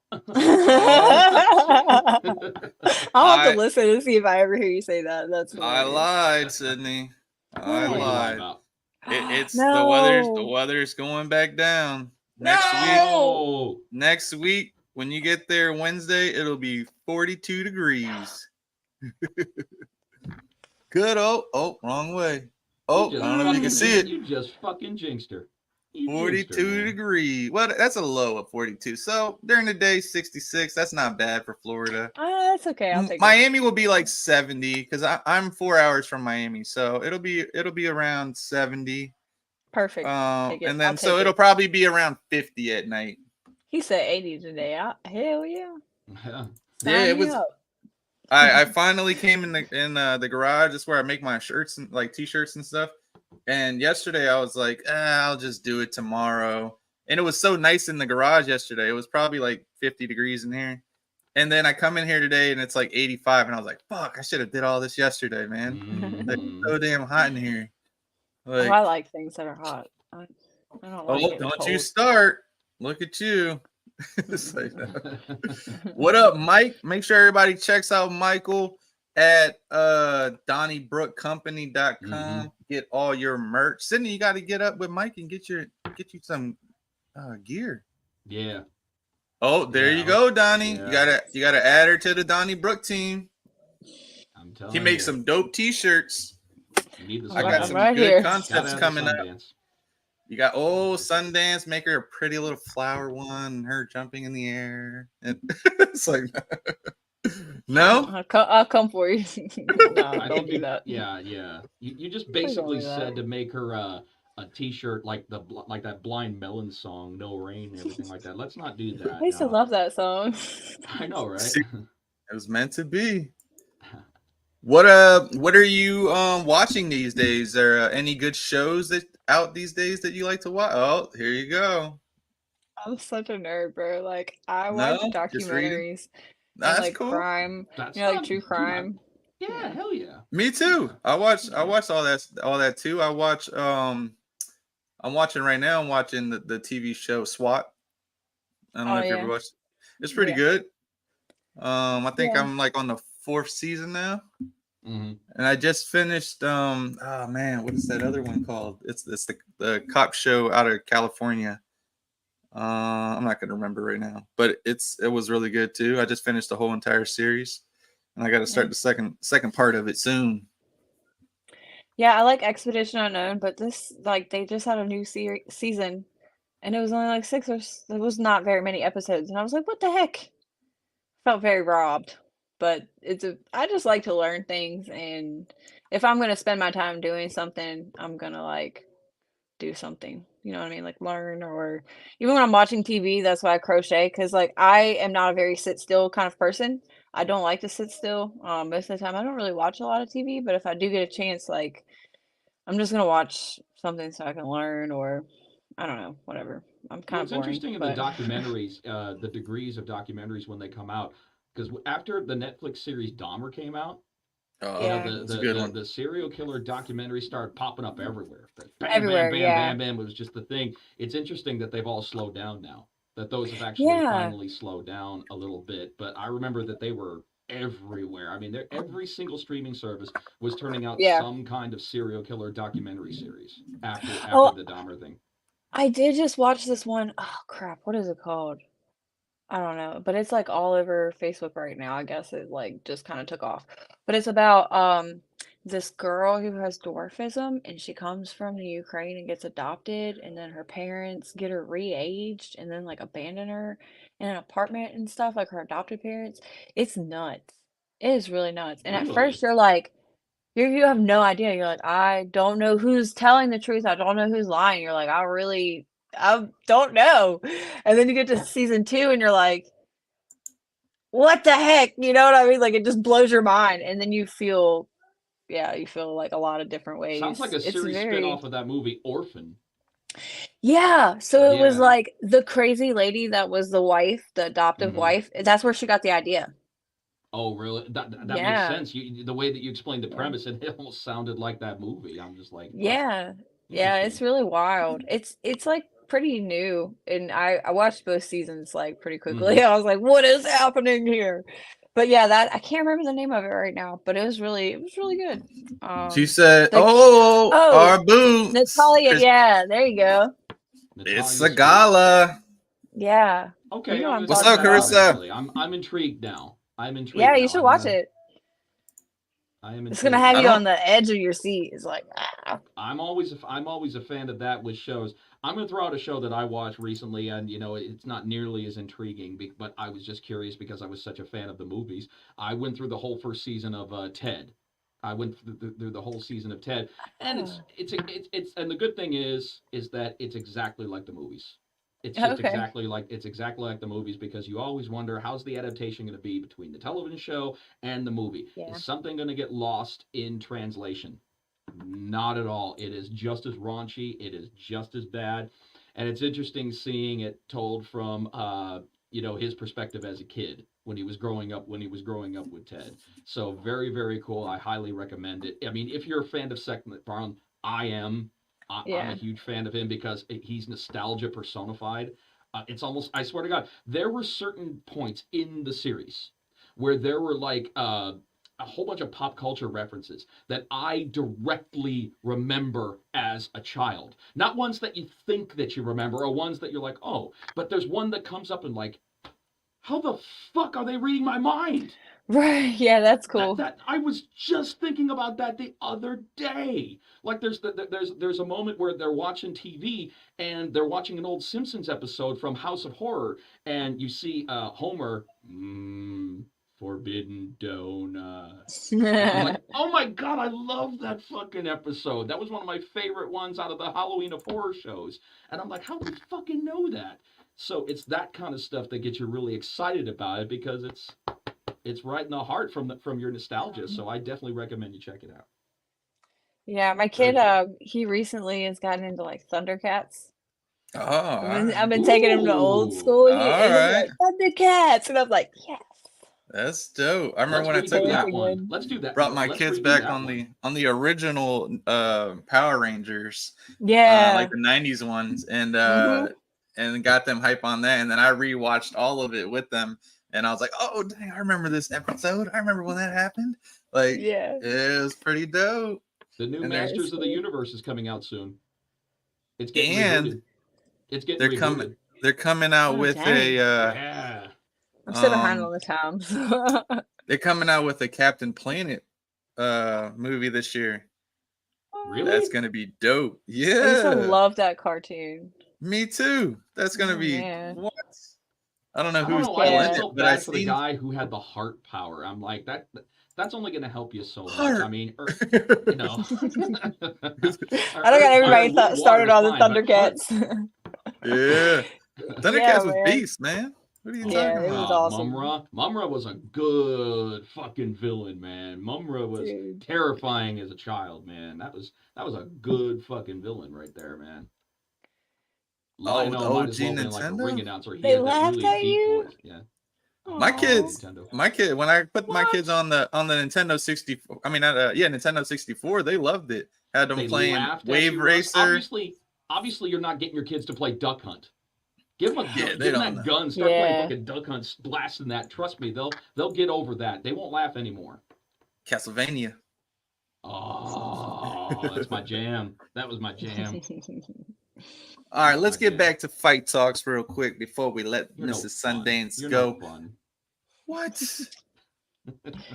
I'll have to listen and see if I ever hear you say that. That's I hilarious. lied, Sydney. I What are you lying lied. about? It's No. the weather's going back down No. Oh, next week. When you get there Wednesday, it'll be 42 degrees. Good. Oh, wrong way. Oh, I don't know if you can see it. You just fucking jinxed her. You jinxed 42 her, man. degrees. Well, that's a low of 42. So during the day, 66. That's not bad for Florida. That's okay. I'll take it. Miami will be like 70 because I'm 4 hours from Miami, so it'll be around 70. Perfect. Take it. And then I'll so take it'll it. probably be around 50 at night. He said 80 today. Hell yeah. Yeah. Yeah, it Sign me was. up. I finally came in the garage. That's where I make my shirts and like t-shirts and stuff. And yesterday I was like, I'll just do it tomorrow. And it was so nice in the garage yesterday. It was probably like 50 degrees in here. And then I come in here today and it's like 85. And I was like, fuck, I should have did all this yesterday, man. It's so damn hot in here. Like, I like things that are hot. I don't like it don't cold. you start. Look at you. It's like, what up, Mike? Make sure everybody checks out Michael at DonnieBrookCompany.com. Get all your merch. Sydney, you got to get up with Mike and get you some gear. Yeah. Oh, there you go, Donnie. Yeah. You gotta add her to the Donnie Brook team. I'm telling He makes some dope t-shirts. You need the I got I'm some right good here. concepts coming up. You got Sundance, make her a pretty little flower one, and her jumping in the air. And it's like, no. I'll come for you. No, I don't think do that. yeah. You just Please don't basically do that. said to make her a T-shirt like like that Blind Melon song, No Rain, and everything like that. Let's not do I that. used to No, love that song. I know, right? See, it was meant to be. What are you watching these days? Are any good shows that out these days that you like to watch? Oh, here you go. I'm such a nerd, bro. Like I watch No, just reading. documentaries and That's like cool. crime, That's like not, true dude. crime. Yeah, Yeah. hell yeah. Me too. I watch all that too. I watch I'm watching right now. I'm watching the TV show SWAT. I don't know Oh if you ever yeah. watched. It's pretty Yeah. good. I think Yeah. I'm like on the 4th season now. Mm-hmm. And I just finished oh man, what is that other one called? It's the cop show out of California. I'm not gonna remember right now, but it was really good too. I just finished the whole entire series, and I got to start the second part of it soon. Yeah, I like Expedition Unknown, but this like they just had a new season, and it was only like it was not very many episodes, and I was like, what the heck? Felt very robbed. But I just like to learn things, and if I'm gonna spend my time doing something, I'm gonna like do something. You know what I mean? Like learn, or even when I'm watching TV, that's why I crochet, because like I am not a very sit still kind of person. I don't like to sit still. Most of the time I don't really watch a lot of TV, but if I do get a chance, like I'm just gonna watch something so I can learn, or I don't know, whatever. I'm Well, kind of it's boring, interesting in the but documentaries, the degrees of documentaries when they come out, because after the Netflix series Dahmer came out, you know, yeah, It's a good one. the serial killer documentary started popping up everywhere. Bam, bam, everywhere, bam, yeah. bam, bam. It was just the thing. It's interesting that they've all slowed down now. That those have actually Yeah. finally slowed down a little bit. But I remember that they were everywhere. I mean, every single streaming service was turning out Yeah. some kind of serial killer documentary series after Oh, the Dahmer thing. I did just watch this one. Oh crap, what is it called? I don't know, but it's like all over Facebook right now. I guess it like just kind of took off. But it's about this girl who has dwarfism, and she comes from the Ukraine and gets adopted, and then her parents get her re-aged and then like abandon her in an apartment and stuff, like her adopted parents. It's nuts. It is really nuts. And at first Really? you're like you have no idea. You're like, I don't know who's telling the truth. I don't know who's lying. You're like, I don't know. And then you get to season 2 and you're like, what the heck? You know what I mean? Like it just blows your mind. And then you feel like a lot of different Sounds like ways. a It's series very spinoff of that movie Orphan. Yeah. So it was Yeah. like the crazy lady that was the wife, the adoptive Mm-hmm. wife. That's where she got the idea. Oh, really? That makes Yeah. sense. The way that you explained the Yeah. premise, it almost sounded like that movie. I'm just like, wow, Yeah. Yeah, it's interesting. really wild. It's like pretty new, and I watched both seasons like pretty quickly. Mm-hmm. I was like, "What is happening here?" But yeah, that I can't remember the name of it right now, but it was really good. She said, The our boo, Natalia, yeah, there you go. it's Natalia a Spear. gala. Yeah, you Okay, know I'm what gonna I'm What's check talking up, that out. about. Carissa? Actually, I'm intrigued now. I'm intrigued Yeah, you now. should watch it. I am It's gonna intrigued have I you now. on don't. the edge of your seat. It's like, ah. I'm always a fan of that with shows. I'm going to throw out a show that I watched recently, and you know it's not nearly as intriguing, but I was just curious because I was such a fan of the movies. I went through the whole first season of Ted. I went through the whole season of Ted, and Oh, it's and the good thing is that it's exactly like the movies. okay. It's exactly like the movies because you always wonder how's the adaptation going to be between the television show and the movie. Yeah. Is something going to get lost in translation? Not at all. It is just as raunchy. It is just as bad, and it's interesting seeing it told from his perspective as a kid when he was growing up with Ted. So very cool. I highly recommend it. I mean, if you're a fan of Seth MacFarlane, I am. I'm a Yeah. huge fan of him because he's nostalgia personified. It's almost, I swear to God, there were certain points in the series where there were like a whole bunch of pop culture references that I directly remember as a child. Not ones that you think that you remember or ones that you're like, oh, but there's one that comes up and like, how the fuck are they reading my mind? Right. Yeah, that's cool. That I was just thinking about that the other day. Like there's a moment where they're watching TV and they're watching an old Simpsons episode from House of Horror, and you see Homer, forbidden donuts. And I'm like, oh my god, I love that fucking episode. That was one of my favorite ones out of the Halloween of Horror shows. And I'm like, how do you fucking know that? So it's that kind of stuff that gets you really excited about it because it's right in the heart from your nostalgia. So I definitely recommend you check it out. Yeah, my Very kid, cool. he recently has gotten into like Thundercats. Oh, all I've right. been taking him to old Ooh, school, and All he's right. like Thundercats, and I'm like, yes, That's dope. I remember let's when I redo took that parenting one. win. Let's do that. brought my Let's kids redo back that on one. the original Power Rangers, Yeah. like the '90s ones, and Mhm. and got them hype on that. And then I rewatched all of it with them, and I was like, oh dang, I remember this episode. I remember when that happened. Like Yeah. it was pretty dope. The new And they're Masters of the cool. Universe is coming out soon. It's getting and rebooted. It's getting they're rebooted. coming out Oh, with dang. Yeah. I'm so behind um on the times. they're coming out with a Captain Planet movie this year. Really? That's gonna be dope. I used to Yeah, love that cartoon. me too. That's gonna Oh, be man. what? I don't know I don't who's know. all I in always it, felt but I bad for the seen guy who had the heart power. I'm like that's only going to help you so much. I Heart. mean, you know. I don't got everybody started on the Thundercats. Yeah, Thundercats Yeah, was man. beast, man. What are you Yeah, talking it was about? awesome. Mumra was a good fucking villain, man. Mumra was Dude. terrifying as a child, man. That was a good fucking villain right there, man. I Oh, know the I might OG as well been like a ring Nintendo. announcer. He They had that laughed really at deep you? voice. Yeah. My Aw. kids, Nintendo. my kid. When I put my kids What? on the Nintendo 64, I mean, Nintendo 64, they loved it. Had them They playing laughed at Wave you, Russ. Racer. Obviously, you're not getting your kids to play Duck Hunt. Give them Yeah, give they them don't that know. gun. Start playing Yeah. fucking Duck Hunt, blasting that. Trust me, they'll get over that. They won't laugh anymore. Castlevania. Oh, that's my jam. That was my jam. All right, let's My get jam. back to fight talks real quick before we let You're no Mrs. fun. Sundance You're go. no fun. What?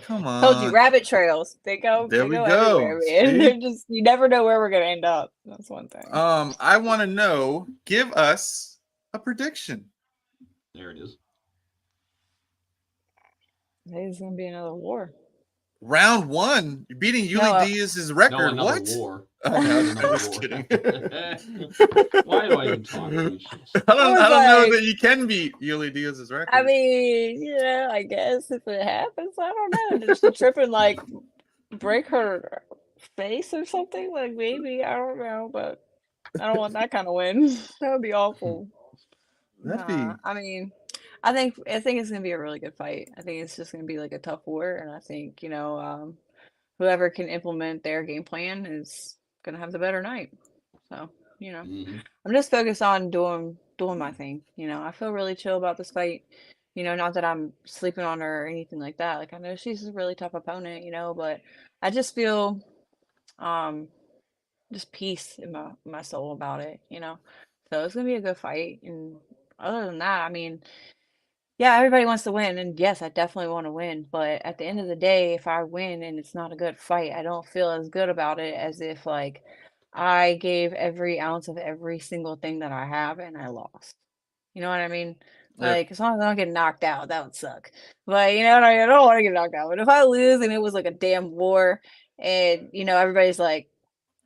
Come Told you, on. rabbit trails. They go. There They we go go. everywhere, man. See? They're just you never know where we're gonna end up. That's one thing. I want to know. Give us a prediction. There it is. Maybe it's gonna be another war. Round one, you're beating Yuli No, Diaz's No, record. another What? war. Oh, no, Another I'm just war. kidding. Why do I even talk to you? I don't was know like- that you can beat Yuli Diaz's record. I mean, I guess if it happens, I don't know. Just to trip and like break her face or something, like maybe I don't know, but I don't want that kind of win. That would be awful. That'd be I mean, I think it's gonna be a really good fight. I think it's just gonna be like a tough war, and I think whoever can implement their game plan is gonna have the better night. So Mhm. I'm just focused on doing my thing. I feel really chill about this fight. Not that I'm sleeping on her or anything like that. Like I know she's a really tough opponent, but I just feel just peace in my soul about it, So it's gonna be a good fight. And other than that, I mean, yeah, everybody wants to win, and yes, I definitely want to win. But at the end of the day, if I win and it's not a good fight, I don't feel as good about it as if like I gave every ounce of every single thing that I have and I lost. You know what I mean? Yeah. Like as long as I don't get knocked out, that would suck. But you know what I mean? I don't want to get knocked out. But if I lose and it was like a damn war, and everybody's like,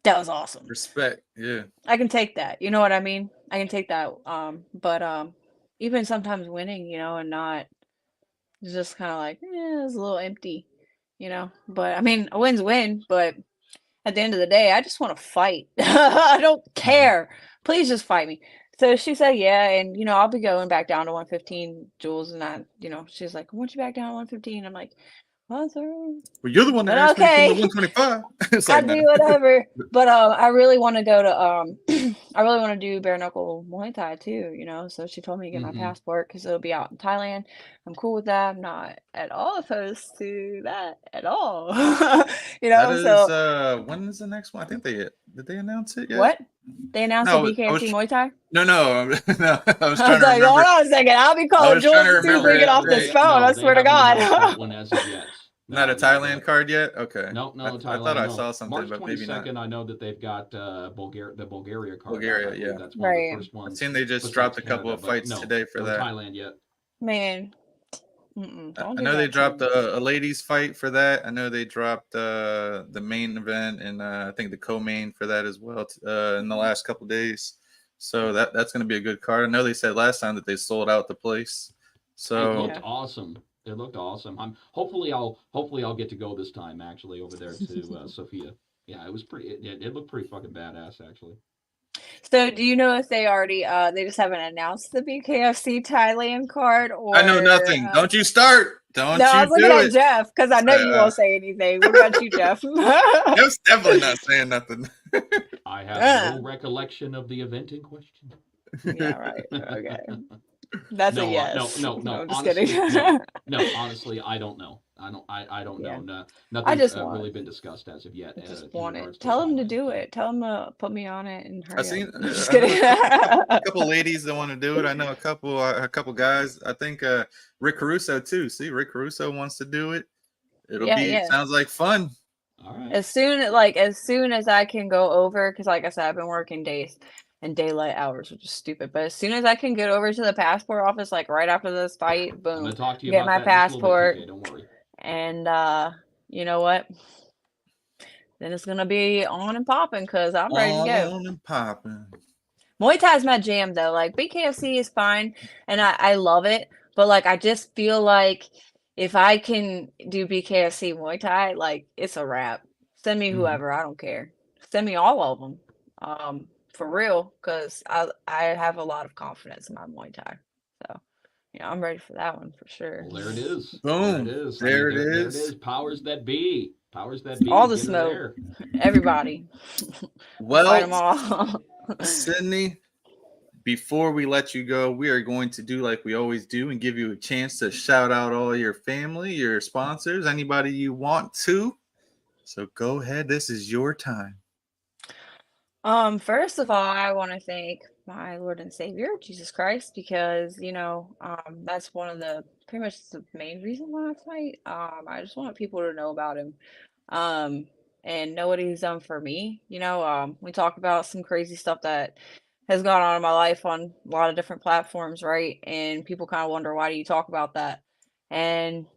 that was awesome. respect. Yeah. I can take that. You know what I mean? I can take that. But even sometimes winning, and not just kind of like, it's a little empty, But I mean, a win's win, but at the end of the day, I just want to fight. I don't care. Please just fight me. So she said, yeah, and I'll be going back down to 115, Jules, and I, she's like, I want you back down to 115. I'm like, well, sir. Well, you're the one that asked Okay. me to 125. It's I like, do nah. whatever. But I really want to go to I really want to do bare knuckle Muay Thai too, So she told me to get my passport because it'll be out in Thailand. I'm cool with that. I'm not at all opposed to that at all. That is, So when is the next one? I think did they announce it yet? what? They announced No, the I was BKFC Muay Thai? no, no, no. I was I trying was to like, hold remember. on a second. I'll be I calling was trying Jules to as soon as remember we get if off this they phone. I they swear to haven't announced that God. one as of yet. not a No, Thailand card yet. Okay, no, no, I thought Thailand. I No, saw something, March but maybe not. 22nd. I know that they've got the Bulgaria card out. I Bulgaria, believe yeah. that's one of the Right. first I've ones seen they just besides dropped a couple Canada. of But fights no, today for no that. Thailand yet. Man, I don't do know they that to dropped me. a ladies fight for that. I know they dropped the main event and I think the co-main for that as well in the last couple days. So that's going to be a good card. I know they said last time that they sold out the place. It So looked Yeah. awesome. It looked awesome. Hopefully I'll get to go this time actually over there to Sofia. Yeah, it was pretty. It looked pretty fucking badass actually. So do you know if they already they just haven't announced the BKFC Thailand card, I know or nothing. Don't you start. Don't no, I you was looking do at it. Jeff because I know you Uh, won't say anything. What about you, Jeff? Jeff's definitely not saying nothing. I have Yeah. no recollection of the event in question. Yeah, right. Okay. That's a No, yes. no. I'm just Honestly, kidding. no. Honestly, I don't know. I don't Yeah. know. No, I nothing's just want really been discussed as of yet I just in want regards it. to Tell him to Thailand. do So it. Tell him to put me on it and I've hurry up. seen. I'm just I know kidding. a couple ladies that want to do it. I know a couple guys. I think Rick Caruso too. See, Rick Caruso wants to do it. It'll Yeah, be. yeah. Sounds like fun. all right. As soon as I can go over, because like I said, I've been working days and daylight hours, which is stupid. But as soon as I can get over to the passport office, like right after this fight, I'm boom, gonna talk to you get about my that in just a little bit, passport, TK. Don't worry. and you know what? Then it's gonna be on and popping because I'm ready to go. On and popping. Muay Thai is my jam though. Like BKFC is fine and I love it, but like I just feel like if I can do BKFC Muay Thai, like it's a wrap. Send me Mhm. whoever, I don't care. Send me all of them. For real, because I have a lot of confidence in my Muay Thai. So yeah, I'm ready for that one for sure. Well, there it is. There it Boom. is. I There mean, it there it is. is. Powers that be. Powers that All be. the Get her smoke, there. everybody. I'll fight them Well, all. Sydney, before we let you go, we are going to do like we always do and give you a chance to shout out all your family, your sponsors, anybody you want to. So go ahead. This is your time. First of all, I want to thank my Lord and Savior, Jesus Christ, because, that's one of the pretty much the main reason why I fight. I just want people to know about him, um, and know what he's done for me. We talk about some crazy stuff that has gone on in my life on a lot of different platforms, right? And people kind of wonder, why do you talk about that? And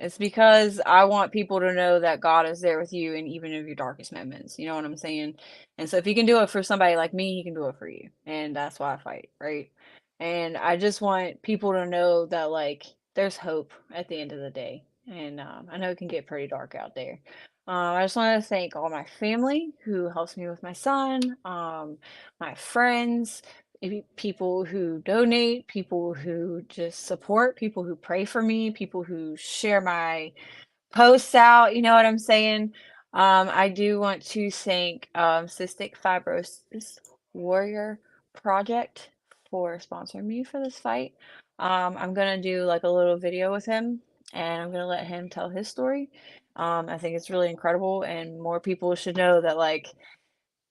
it's because I want people to know that God is there with you in even of your darkest moments. You know what I'm saying? And so if he can do it for somebody like me, he can do it for you. And that's why I fight, right? And I just want people to know that like there's hope at the end of the day. And I know it can get pretty dark out there. I just want to thank all my family who helps me with my son, my friends, people who donate, people who just support, people who pray for me, people who share my posts out. You know what I'm saying? I do want to thank Cystic Fibrosis Warrior Project for sponsoring me for this fight. I'm gonna do like a little video with him, and I'm gonna let him tell his story. I think it's really incredible, and more people should know that like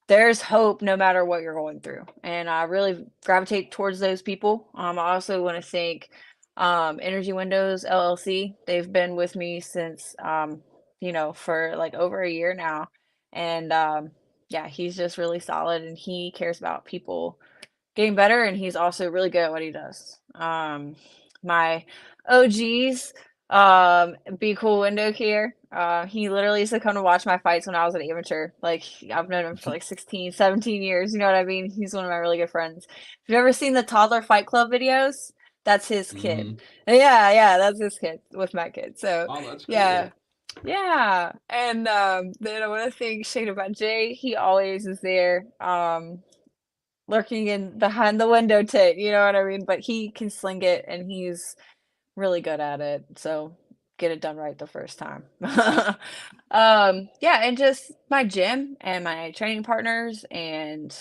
there's hope no matter what you're going through. And I really gravitate towards those people. I also want to thank Energy Windows LLC. They've been with me since, for like over a year now. And yeah, he's just really solid and he cares about people getting better. And he's also really good at what he does. My OGs, Be Cool Window Care. He literally used to come to watch my fights when I was an amateur. Like I've known him for like 16, 17 years. You know what I mean? He's one of my really good friends. If you've ever seen the Toddler Fight Club videos, that's his kid. Yeah, that's his kid with my kid. So Oh, that's cool. yeah. Yeah. And then I want to thank Shane about Jay. He always is there. Lurking in behind the window tit, you know what I mean? But he can sling it and he's really good at it. So get it done right the first time. Yeah, and just my gym and my training partners and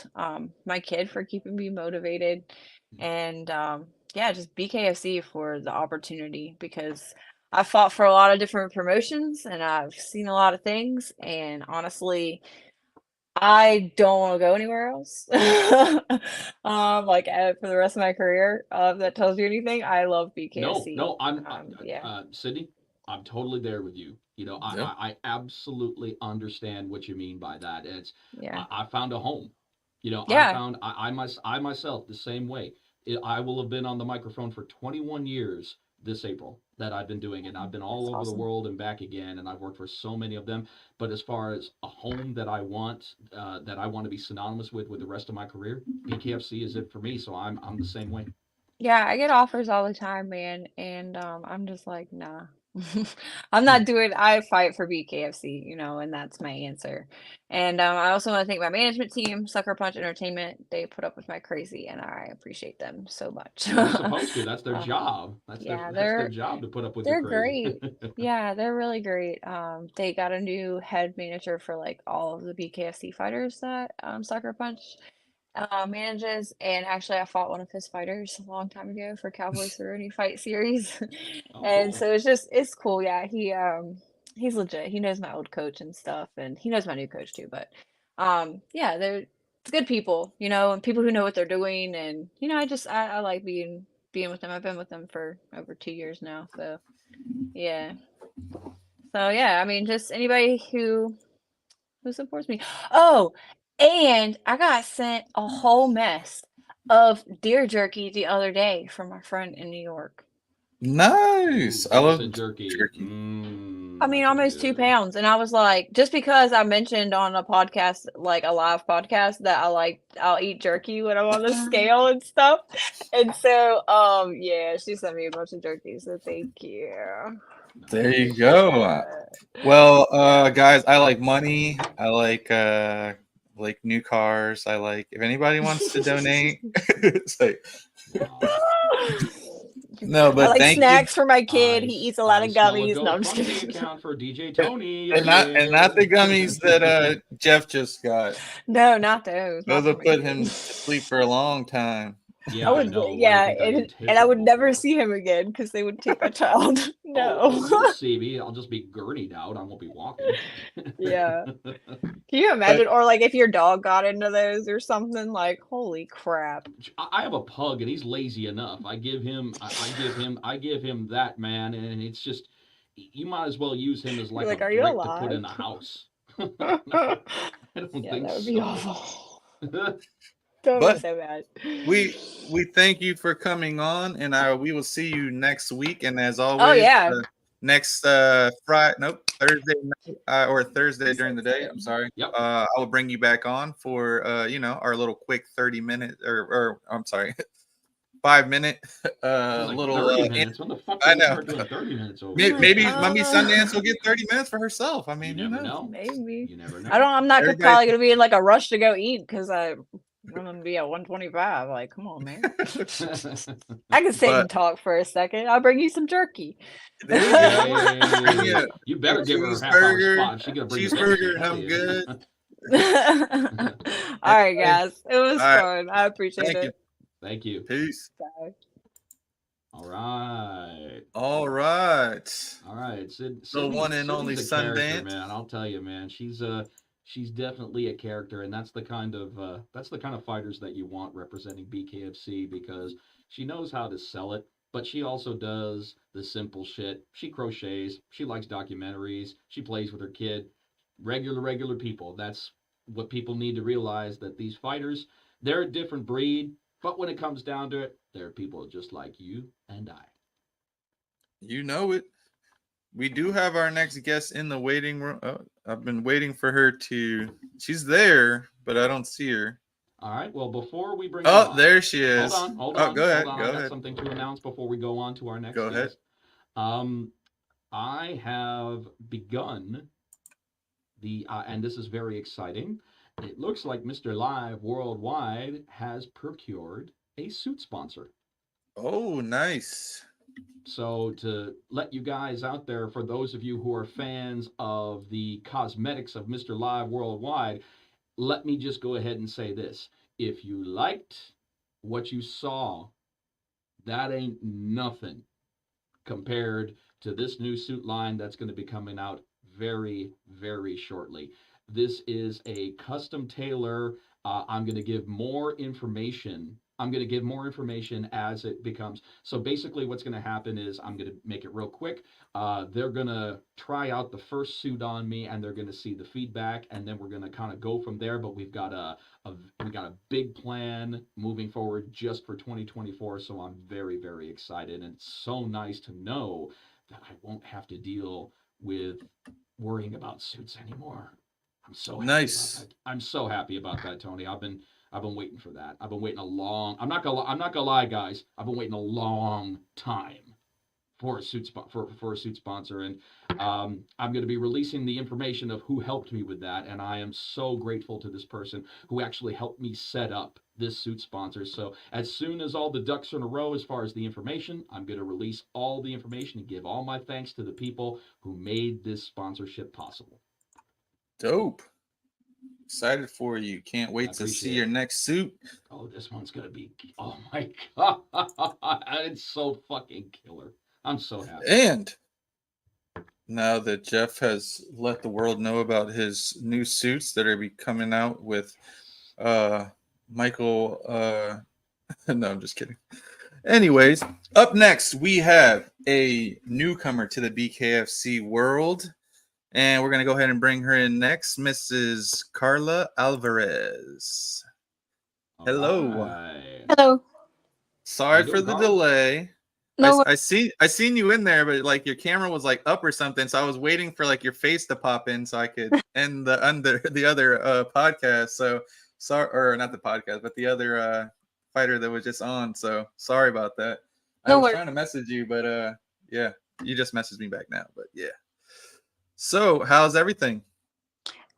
my kid for keeping me motivated. And yeah, just BKFC for the opportunity because I fought for a lot of different promotions and I've seen a lot of things and honestly I don't want to go anywhere else. Like for the rest of my career, if that tells you anything, I love No, BKFC. no, Yeah, Sydney, I'm totally there with you. You know, Yeah. I absolutely understand what you mean by that. yeah, I found a home. You know, yeah. I myself the same way. I will have been on the microphone for 21 years this April that I've been doing it. I've been all That's over the awesome. world and back again, and I've worked for so many of them. But as far as a home that I want to be synonymous with the rest of my career, BKFC is it for me. So I'm the same way. Yeah, I get offers all the time, man, and I'm just like, nah. I'm not doing. I fight for BKFC, and that's my answer. And I also want to thank my management team, Sucker Punch Entertainment. They put up with my crazy, and I appreciate them so much. They're supposed to. That's their Um, job. yeah, That's their job to put up with your they're crazy. great. Yeah, they're really great. They got a new head manager for like all of the BKFC fighters that Sucker Punch manages, and actually I fought one of his fighters a long time ago for Cowboy Cerrone Fight Series. Oh, And cool. so it's cool. Yeah, he's legit. He knows my old coach and stuff, and he knows my new coach too. But yeah, they're it's good people, and people who know what they're doing, and I like being with them. I've been with them for over 2 years now, so yeah. So yeah, I mean, just anybody who supports me. Oh, and I got sent a whole mess of deer jerky the other day from my friend in New York. Nice. Ooh, I give us love a jerky. jerky. I mean, That sounds almost two good. pounds. And I was like, just because I mentioned on a podcast, like a live podcast, that I'll eat jerky when I'm on the scale and stuff. And so, yeah, she sent me a bunch of jerky. So thank you. I There you appreciate go. that. Well, Yeah. guys, I like money. I like new cars. I like if anybody wants to donate. It's like Wow. no, I but like thank you. snacks for my kid. He eats a lot I of smell a gummies. No, I'm just GoFundMe kidding. account for DJ Tony. Yes, And it not the gummies that is. Jeff just got. No, not those. Those Not for will my put kid. him to sleep for a long time. Yeah, I I would, know, right? I yeah, think that's and I would never terrible. see him again because they would take my child. Oh, No. you'll see me. I'll just be gurneyed out. I won't be walking. Yeah. Can you But imagine? Or like if your dog got into those or something, like, holy crap. I have a pug and he's lazy enough. I give him that, man, and it's just you might as well use him as You're like a like, are you brick to put alive? in the house. Yeah, I don't think that would be so. awful. That would be but so bad. we thank you for coming on, and we will see you next week. And as Oh always, yeah. next Friday, nope, Thursday night or Thursday during the day. I'm sorry. Yep. I will bring you back on for our little quick 30-minute or I'm sorry, 5-minute I was like little. 30 minutes. When the fuck I did we know. start doing 30 minutes over I'm here? like, Maybe Sundance will get 30 minutes for herself. I You mean, who never knows? know. maybe. You never I know. don't. I'm not Everybody, probably gonna be in like a rush to go eat because I'm gonna be at 125. Like, come on, man. I can sit but and talk for a second. I'll bring you some jerky. there you go. Bring Hey, you you a better give her a half-hour cheeseburger, spot. She's gonna bring you jerky. and Hell I'm yeah. good. All right, Anyway, guys. It was all right. fun. I appreciate Thank you. it. Thank you. Peace. Bye. All right. All right. All right. The one and only Sydney's a character, Sundance. man. I'll tell you, man. She's definitely a character, and that's the kind of fighters that you want representing BKFC because she knows how to sell it, but she also does the simple shit. She crochets. She likes documentaries. She plays with her kid. Regular people. That's what people need to realize that these fighters, they're a different breed, but when it comes down to it, they're people just like you and I. You know it. We do have our next guest in the waiting room. Oh, I've been waiting for her to. She's there, but I don't see her. All right. Well, before we bring her Oh, on, there she is. hold Oh, on. go ahead. I Go got ahead. something to announce before we go on to our next Go ahead. guest. I have begun and this is very exciting. It looks like Mr. Live Worldwide has procured a suit sponsor. Oh, nice. So to let you guys out there, for those of you who are fans of the cosmetics of Mr. Live Worldwide, let me just go ahead and say this. If you liked what you saw, that ain't nothing compared to this new suit line that's going to be coming out very, very shortly. This is a custom tailor. I'm going to give more information. I'm going to give more information as it becomes. So basically, what's going to happen is I'm going to make it real quick. They're going to try out the first suit on me, and they're going to see the feedback, and then we're going to kind of go from there. But we've got a big plan moving forward just for 2024. So I'm very, very excited, and it's so nice to know that I won't have to deal with worrying about suits anymore. I'm so happy Nice. about that. I'm so happy about that, Tony. I've been waiting for that. I've been waiting a long. I'm not gonna lie, guys. I've been waiting a long time for a for a suit sponsor, and I'm going to be releasing the information of who helped me with that, and I am so grateful to this person who actually helped me set up this suit sponsor. So as soon as all the ducks are in a row as far as the information, I'm going to release all the information and give all my thanks to the people who made this sponsorship possible. Dope. Excited for you. Can't wait to see your next suit. Oh, this one's going to be, oh my God. It's so fucking killer. I'm so happy. And now that Jeff has let the world know about his new suits that are be coming out with Michael no, I'm just kidding. Anyways, up next we have a newcomer to the BKFC world, and we're gonna go ahead and bring her in next, Mrs. Karla Alverez. Hello. Right. Hello. Sorry for the delay. No, I seen you in there, but like your camera was like up or something, so I was waiting for like your face to pop in so I could end the other podcast. So sorry, or not the podcast, but the other fighter that was just on. So sorry about that. I was trying to message you, but yeah, you just messaged me back now. But yeah. So how's everything?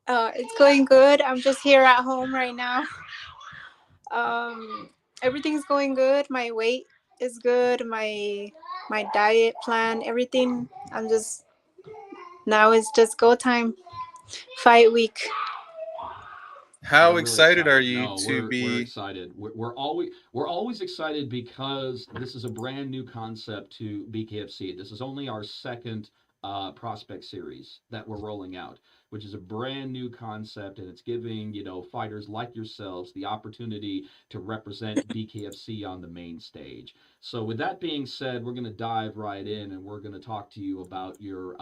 It's going good. I'm just here at home right now. Everything's going good. My weight is good. My diet plan, everything. Now it's just go time. Fight week. How We're excited are you we're be? excited. We're always excited because this is a brand new concept to BKFC. This is only our second prospect series that we're rolling out, which is a brand new concept, and it's giving fighters like yourselves the opportunity to represent BKFC on the main stage. So with that being said, we're going to dive right in, and we're going to talk to you about your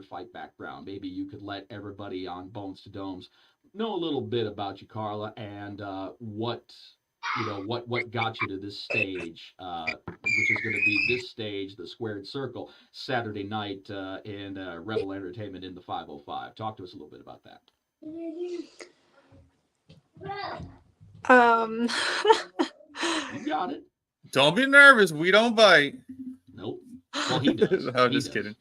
fight background. Maybe you could let everybody on Bones to Domes know a little bit about you, Karla, and what got you to this stage, which is going to be this stage, the Squared Circle, Saturday night in Rebel Entertainment in the 505. Talk to us a little bit about that. You got it. Don't be nervous. We don't bite. Nope. Well, he does. I'm just kidding.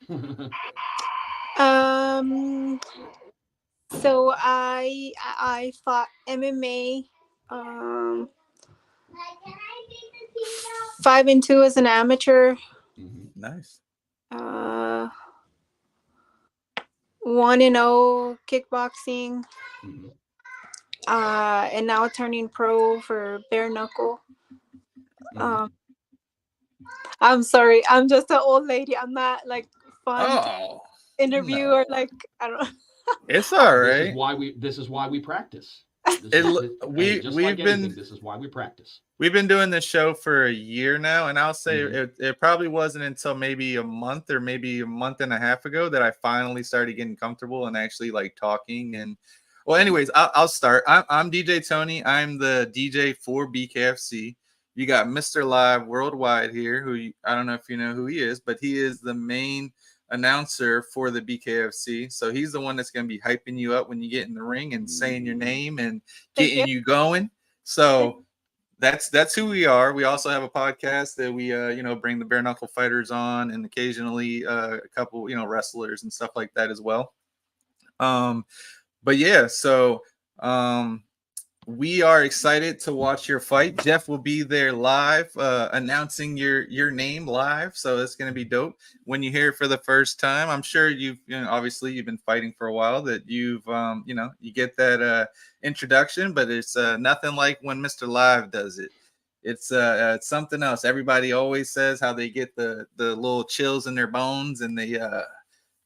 So I fought MMA 5-2 as an amateur. Nice. 1-0 kickboxing. Mm-hmm. And now turning pro for bare knuckle. I'm sorry, I'm just an old lady. I'm not like fun interviewer. Like I don't. It's all right. This is why we practice. This is why we practice. We've been doing this show for a year now, and I'll say it probably wasn't until maybe a month or maybe a month and a half ago that I finally started getting comfortable and actually like talking. And well, anyways, I'll start. I'm DJ Tony. I'm the DJ for BKFC. You got Mr. Live Worldwide here, who I don't know if you know who he is, but he is the main announcer for the BKFC. So he's the one that's going to be hyping you up when you get in the ring and saying your name and getting you going. So that's who we are. We also have a podcast that we bring the bare knuckle fighters on, and occasionally a couple wrestlers and stuff like that as well. But yeah, so we are excited to watch your fight. Jeff will be there live, announcing your name live. So it's going to be dope. When you hear it for the first time, I'm sure obviously you've been fighting for a while, that you've, you get that introduction, but it's nothing like when Mr. Live does it. It's something else. Everybody always says how they get the little chills in their bones, and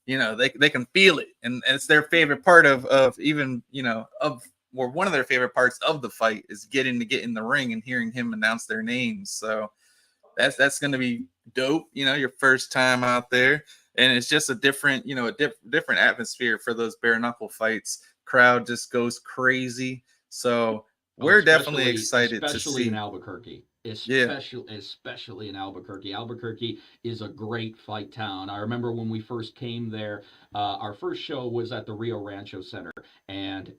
you know, they can feel it, and it's their favorite part of even, you know, or one of their favorite parts of the fight is getting to get in the ring and hearing him announce their names. So that's going to be dope, you know, your first time out there, and it's just a different, you know, different atmosphere for those bare knuckle fights. Crowd just goes crazy. So we're definitely excited to especially see. in Albuquerque. Especially in Albuquerque. Albuquerque is a great fight town. I remember when we first came there, our first show was at the Rio Rancho Center, and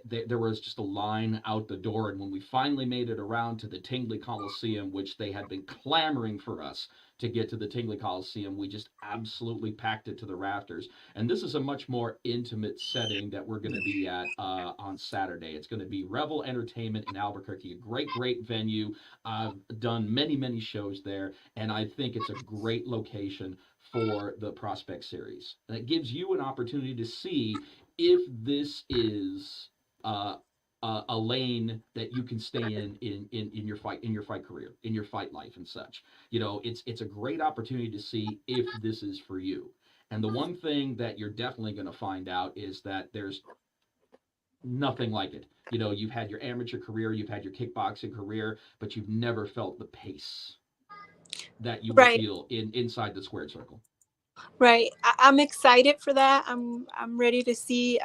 there was just a line out the door. And when we finally made it around to the Tingley Coliseum, which they had been clamoring for us to get to the Tingley Coliseum, we just absolutely packed it to the rafters. And this is a much more intimate setting that we're going to be at on Saturday. It's going to be Revel Entertainment in Albuquerque, a great venue. I've done many shows there, and I think it's a great location for the Prospect Series. And it gives you an opportunity to see if this is a lane that you can stay in your fight career, in your fight life and such. You know, it's a great opportunity to see if this is for you. And the one thing that you're definitely going to find out is that there's nothing like it. You know, you've had your amateur career, you've had your kickboxing career, but you've never felt the pace that you will feel inside the squared circle. Right. I'm excited for that. I'm ready to see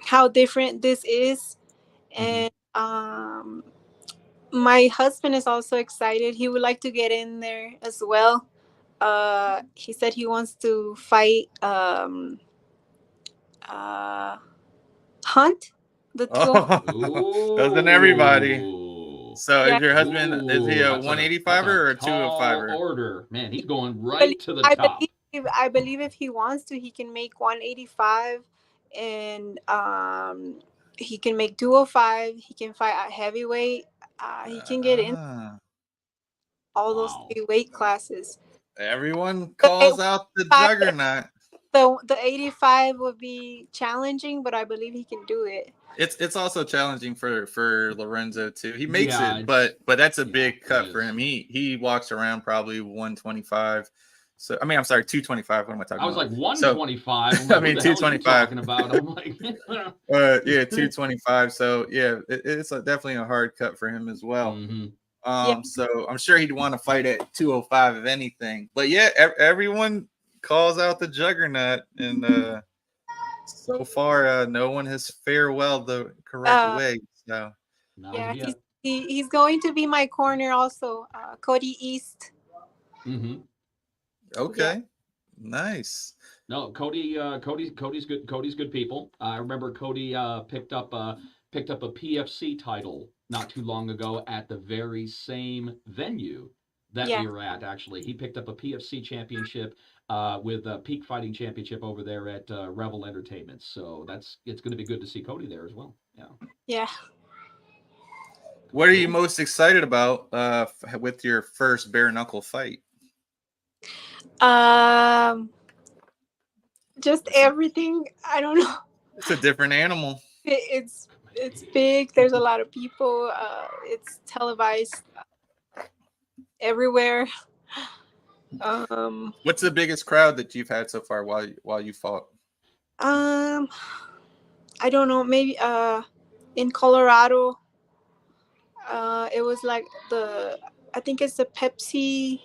how different this is. And my husband is also excited. He would like to get in there as well. He said he wants to fight Hunt, the Doesn't everybody? So Yeah. is your husband, is he a That's 185er or a 205er? Order. Man, he's going right to the top. I believe if he wants to, he can make 185, and he can make 205. He can fight at heavyweight. He can get in all those 3 weight classes. Everyone calls out the juggernaut. The 85 would be challenging, but I believe he can do it. It's also challenging for Lorenzo too. He makes it, but that's a big cut for him. He walks around probably 125. So I mean, I'm sorry, 225. What am I talking about? I was like 125. So, I mean, 225. About? I'm like, yeah, 225. So yeah, it's definitely a hard cut for him as well. So I'm sure he'd want to fight at 205 if anything. But yeah, everyone calls out the juggernaut, and so far no one has fared well the correct way. So yeah, he's going to be my corner also. Cody East. Okay, nice. No, Cody's good. Cody's good people. I remember Cody picked up a PFC title not too long ago at the very same venue that we were at. Actually, he picked up a PFC championship with a Peak Fighting Championship over there at Revel Entertainment. So it's going to be good to see Cody there as well. Yeah. What are you most excited about with your first bare knuckle fight? Just everything. I don't know. It's a different animal. It's big. There's a lot of people. It's televised everywhere. What's the biggest crowd that you've had so far while you fought? I don't know. Maybe in Colorado. It was like I think it's the Pepsi.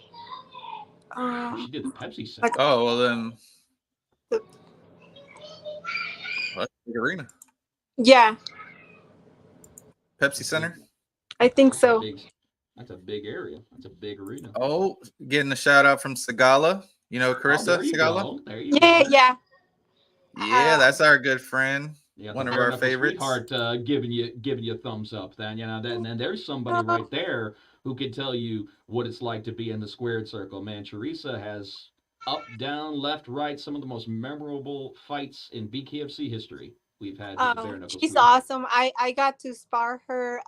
She did the Pepsi set. Oh well, then. That's a big arena. Yeah. Pepsi Center. I think so. That's a big area. That's a big arena. Oh, getting a shout out from Segala. You know Carissa Segala? There you go. Yeah. Yeah, that's our good friend. Yeah, one of our favorites. Sweetheart, giving you a thumbs up. Then and then there's somebody right there who can tell you what it's like to be in the squared circle. Man, Teresa has up, down, left, right, some of the most memorable fights in BKFC history we've had. She's awesome. I got to spar her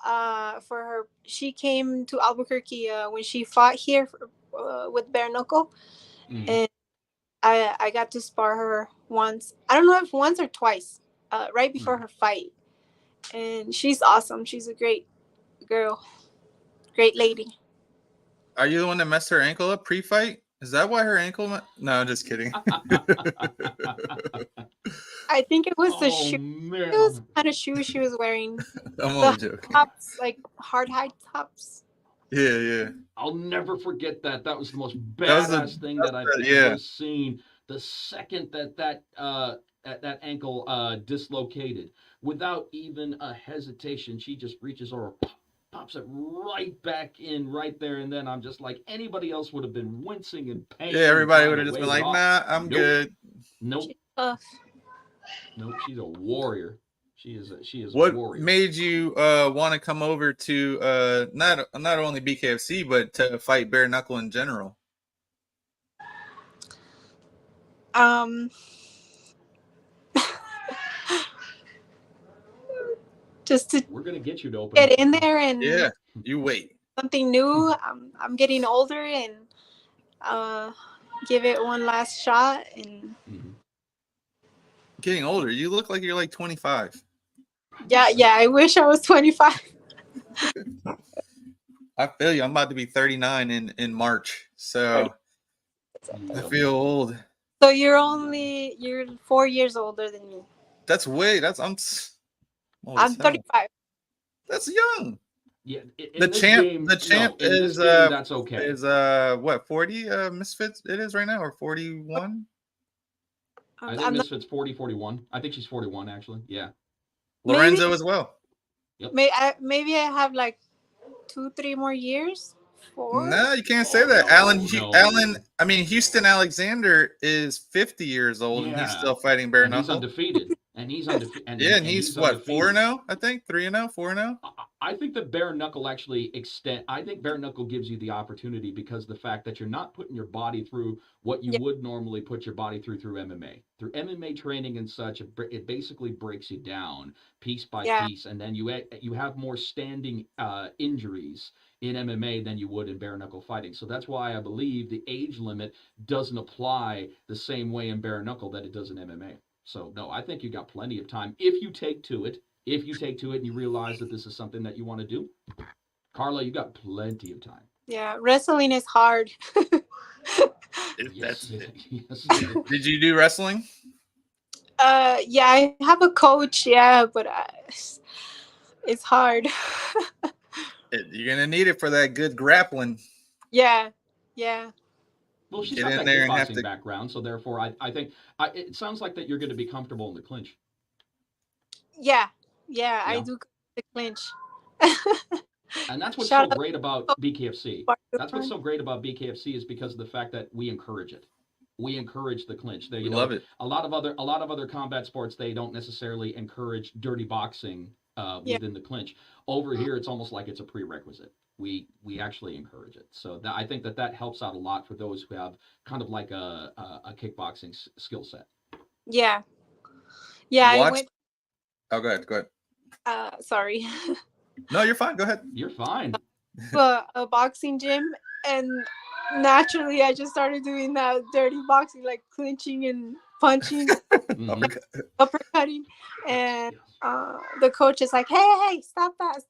for her. She came to Albuquerque when she fought here with bare knuckle, and I got to spar her once. I don't know if once or twice. Right before her fight, and she's awesome. She's a great girl, great lady. Are you the one that messed her ankle up pre-fight? Is that why her ankle? No, just kidding. I think it was the Oh shoe. man. It was kind of shoe she was wearing. I'm only The joking. tops, like hard high tops. Yeah, yeah. I'll never forget that. That was the most That was badass thing that I've yeah. ever seen. The second that ankle dislocated, without even a hesitation, she just reaches over, pops it right back in right there, and then I'm just like, anybody else would have been wincing in pain. Yeah, everybody would trying have to just been wave it like, off. "Nah, I'm Nope. good." Nope. She's tough. Nope. She's a warrior. She is a What warrior. made you want to come over to not only BKFC but to fight bare knuckle in general? Just to We're gonna get you to open. get in there and Yeah, you wait. something new. I'm getting older and give it one last shot. And Getting older. You look like you're like 25. yeah, I wish I was 25. I feel you. I'm about to be 39 in March, so I feel old. So you're 4 years older than me. That's way. I'm 35. That's young. Yeah, The champ is that's okay. Is what 40 Misfits it is right now, or 41? I think Misfits 41. I think she's 41 actually. Yeah. Lorenzo as well. Yep. Maybe I have like 2-3 more years. 4. No, you can't say that. No. Houston Alexander is 50 years old and he's still fighting bare knuckle. He's undefeated. And he's undefeated. And he's what, 4-0? I think 3-0, 4-0. I think that bare knuckle actually I think bare knuckle gives you the opportunity because of the fact that you're not putting your body through what you would normally put your body through MMA. Through MMA training and such, it basically breaks you down piece by piece, and then you have more standing injuries in MMA than you would in bare knuckle fighting. So that's why I believe the age limit doesn't apply the same way in bare knuckle that it does in MMA. So no, I think you got plenty of time if you take to it. If you take to it and you realize that this is something that you want to do, Karla, you got plenty of time. Yeah, wrestling is hard. Yes. Did you do wrestling? Yeah, I have a coach. Yeah, but it's hard. You're gonna need it for that good grappling. Yeah. Well, she's got that kickboxing background, so therefore, I think it sounds like that you're going to be comfortable in the clinch. Yeah, I do the clinch. And that's what's so great about BKFC. That's what's so great about BKFC is because of the fact that we encourage it. We encourage the clinch. We love it. A lot of other combat sports, they don't necessarily encourage dirty boxing within the clinch. Over here, it's almost like it's a prerequisite. We actually encourage it. So I think that helps out a lot for those who have kind of like a kickboxing skill set. Yeah. Oh, go ahead. Sorry. No, you're fine. Go ahead. You're fine. A boxing gym, and naturally I just started doing that dirty boxing, like clinching and punching, uppercutting, and the coach is like, hey, stop that.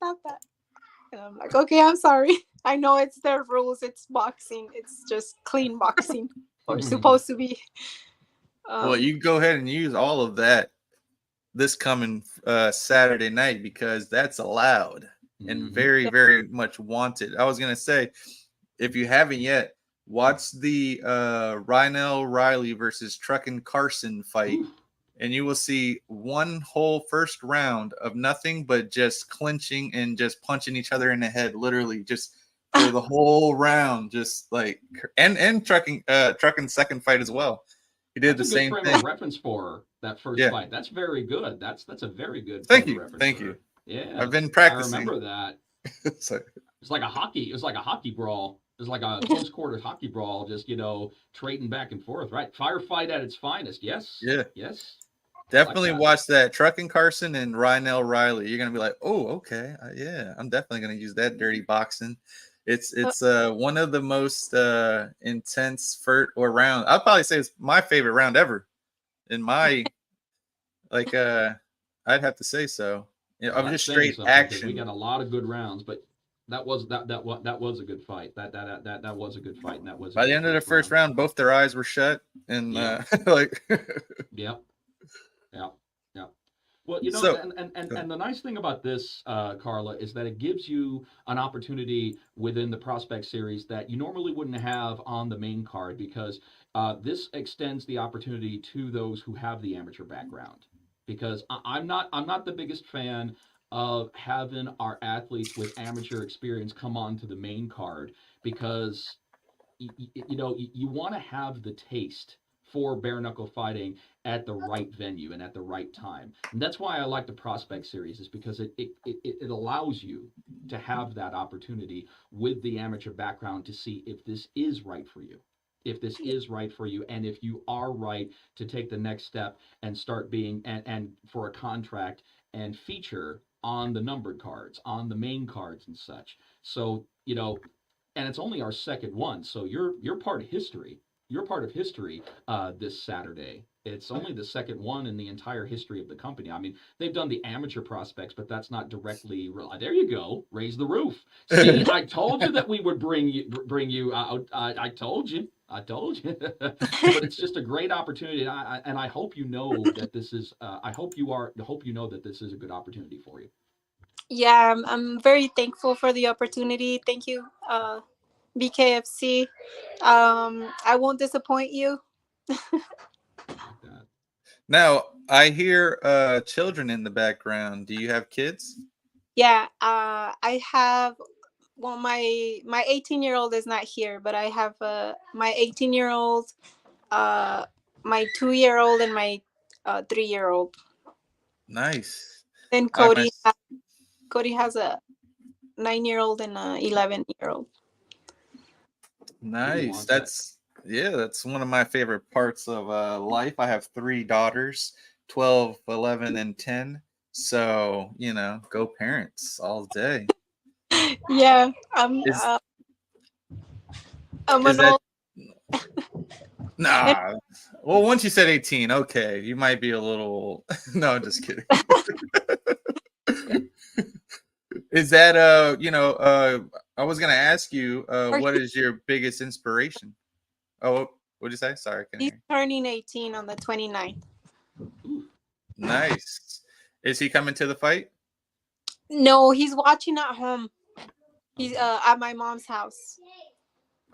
And I'm like, okay, I'm sorry. I know it's their rules. It's boxing. It's just clean boxing, or supposed to be. Well, you go ahead and use all of that this coming Saturday night, because that's allowed and very, very much wanted. I was going to say, if you haven't yet, watch the Rynell Riley versus Truckin' Carson fight, and you will see one whole first round of nothing but just clinching and just punching each other in the head, literally just for the whole round, just like and Truckin's second fight as well. He did the same thing. Of reference for that first fight. That's very good. That's a very good. Thank you. Yeah, I've been practicing. I remember that. It's like a hockey. It was like a hockey brawl. It was like a close quarters hockey brawl. Just trading back and forth. Right, firefight at its finest. Yes. Yeah. Yes. Definitely watch that. Truckin' Carson and Rynell Riley. You're gonna be like, oh, okay, I'm definitely gonna use that dirty boxing. It's one of the most intense round. I'll probably say it's my favorite round ever. In my I'd have to say so. I'm just straight action. We got a lot of good rounds, but That was that was a good fight. That was a good fight, and that was a By the good end of the first round, both their eyes were shut, and Yeah. like Yep. Yeah. Yeah. Well, you know, so. and the nice thing about this, Carla, is that it gives you an opportunity within the prospect series that you normally wouldn't have on the main card because this extends the opportunity to those who have the amateur background. Because I'm not the biggest fan of having our athletes with amateur experience come on to the main card because you know, you want to have the taste for bare knuckle fighting at the right venue and at the right time. And that's why I like the prospect series is because it allows you to have that opportunity with the amateur background to see if this is right for you. If this is right for you, and if you are right to take the next step and start being and for a contract and feature on the numbered cards, on the main cards and such. So, you know, and it's only our second one. So you're part of history. You're part of history this Saturday. It's only the second one in the entire history of the company. I mean, they've done the amateur prospects, but that's not directly. There you go. Raise the roof. See, I told you that we would bring you out. I told you. I told you. But it's just a great opportunity, and I hope you know that this is. I hope you know that this is a good opportunity for you. Yeah, I'm very thankful for the opportunity. Thank you, BKFC. I won't disappoint you. Like that. Now I hear children in the background. Do you have kids? Yeah, I have. Well, my 18-year-old is not here, but I have my 18-year-old, my 2-year-old, and my 3-year-old. Nice. And I my Cody has a 9-year-old and a 11-year-old. nice. That's one of my favorite parts of life. I have 3 daughters, 12, 11, and 10. So, you know, go parents all day. Yeah, Is I'm is an that old. nah? Well, once you said 18, okay, you might be a little no, I'm just kidding. Is that I was gonna ask you what is your biggest inspiration? Oh, what'd you say? Sorry, I couldn't He's hear. turning 18 on the 29th. Nice. Is he coming to the fight? No, he's watching at home. He's at my mom's house.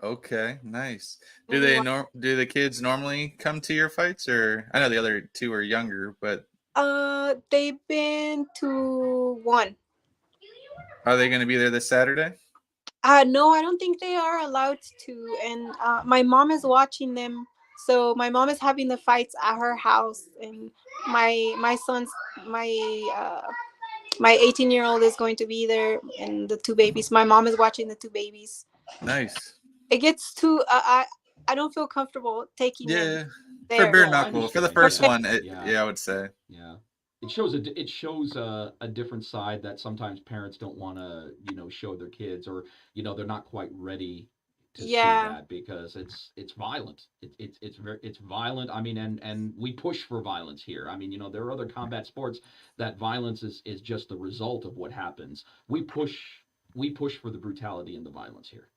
Okay, nice. Do the kids normally come to your fights, or I know the other 2 are younger, but They've been to one. are they going to be there this Saturday? No, I don't think they are allowed to. And my mom is watching them. So my mom is having the fights at her house, and my son's my 18-year-old is going to be there, and the 2 babies. My mom is watching the 2 babies. Nice. It gets too. I don't feel comfortable taking Yeah, them for there. bare I knuckle for the understand, first yeah. one. Yeah. I would say. Yeah, it shows a different side that sometimes parents don't want to show their kids, or they're not quite ready to see Yeah. that because it's violent. It's violent. I mean, and we push for violence here. I mean, there are other combat sports that violence is just the result of what happens. We push for the brutality and the violence here.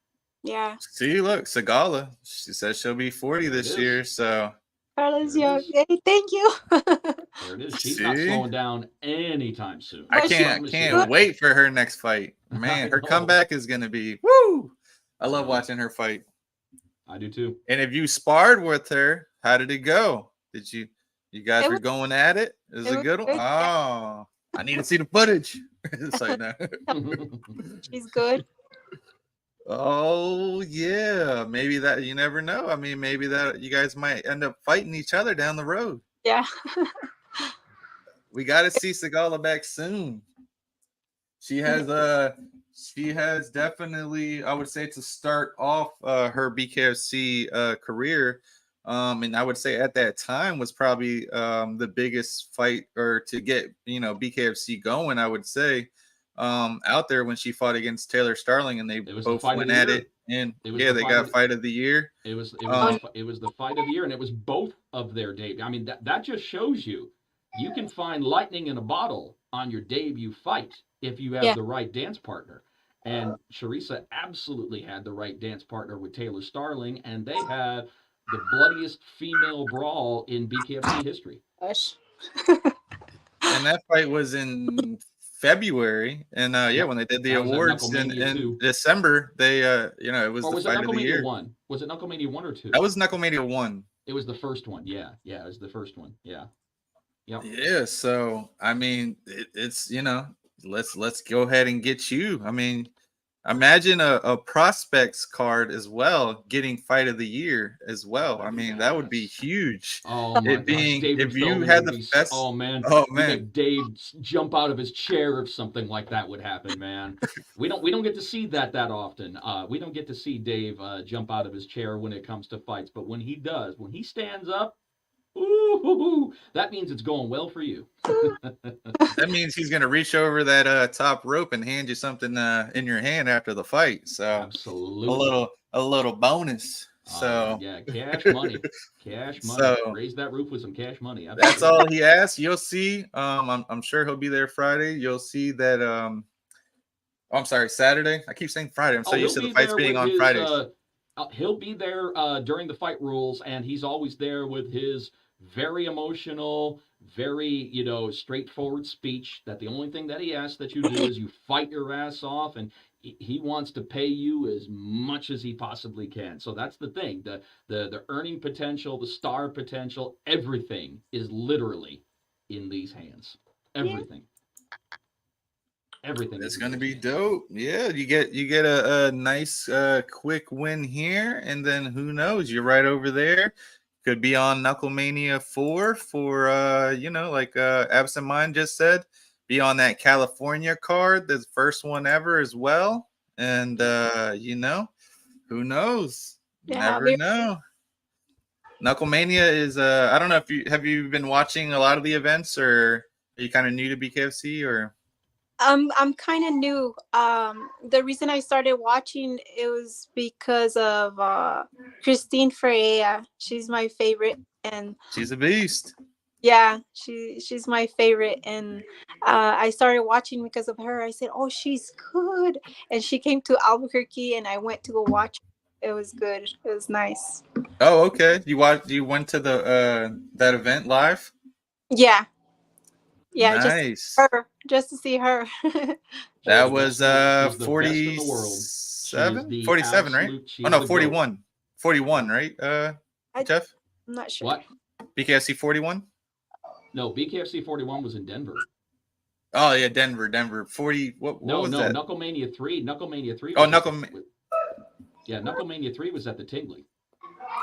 Yeah. See, look, Sagala. She says she'll be 40 There it this is. year. So Carla's There it young. is. Hey, thank you. There it is. She's not see, slowing down anytime soon. I But she- can't Promise you can't that. wait for her next fight. Man, I her know. comeback is gonna be woo. I love Yeah. watching her fight. I do too. And if you sparred with her, how did it go? Did you guys It were was- going at it? Is it it was good? good, yeah. Oh, I need to see the footage. It's like no. She's good. Oh yeah, maybe that you never know. I mean, maybe that you guys might end up fighting each other down the road. Yeah. We got to see Sagala back soon. She has definitely, I would say, to start off her BKFC career, and I would say at that time was probably the biggest fight or to get BKFC going. I would say out there when she fought against Taylor Starling, and they It was the both fight of went the at year. it, and It was yeah, the they fight got of the- fight of the year. It was Um, it was the fight of the year, and it was both of their debut. I mean, that just shows you can find lightning in a bottle on your debut fight if you have Yeah. the right dance partner. And Charissa absolutely had the right dance partner with Taylor Starling, and they had the bloodiest female brawl in BKFC history. Gosh. And that fight was in February, and yeah, Yep. when they did the That was at awards Knucklemania in 2. December, they it was Or the was it fight of the Knucklemania year. 1? Was it Knucklemania 1 or 2? That was Knucklemania 1. It was the first one. Yeah, it was the first one. Yeah. Yep. Yeah, so I mean, it's let's go ahead and get you. I mean, imagine a prospects card as well, getting fight of the year as well. I mean, that would be huge. Oh my It gosh, being David if you Feldman had would the be. best. Oh man, Oh you man, make Dave jump out of his chair if something like that would happen, man. We don't get to see that often. We don't get to see Dave jump out of his chair when it comes to fights, but when he does, when he stands up, ooh, that means it's going well for you. that means he's gonna reach over that top rope and hand you something in your hand after the fight. So Absolutely. a little bonus. So yeah, cash money. So raise that roof with some cash money. That's Absolutely. all he asked. You'll see. I'm sure he'll be there Friday. You'll see that. I'm sorry, Saturday. I keep saying Friday. I'm so used to the fights being on Fridays. He'll be there during the fight rules, and he's always there with his very emotional, very straightforward speech. That the only thing that he asks that you do is you fight your ass off, and he wants to pay you as much as he possibly can. So that's the thing. The earning potential, the star potential, everything is literally in these hands. Everything. Everything. It's going to be dope. Yeah, you get a nice quick win here, and then who knows? You're right over there. Could be on Knucklemania 4 for like Absent Mind just said. Be on that California card, the first one ever as well. And who knows? Yeah, Never know. Knucklemania is I don't know if you been watching a lot of the events, or are you kind of new to BKFC, or I'm kind of new. The reason I started watching it was because of Christine Freya. She's my favorite, and she's a beast. Yeah, she's my favorite, and I started watching because of her. I said, "Oh, she's good," and she came to Albuquerque, and I went to go watch. It was good. It was nice. Oh, okay. You went to the that event live? Yeah. Yeah, nice. just to see her. That was 47, 47, right? Oh no, 41. 41, right? Jeff? I'm not sure. What? BKFC 41? No, BKFC 41 was in Denver. Oh yeah, Denver. 40. What was that? Knucklemania 3. Knucklemania 3. Oh, Knucklemania. Yeah, Knucklemania 3 was at the Tingley.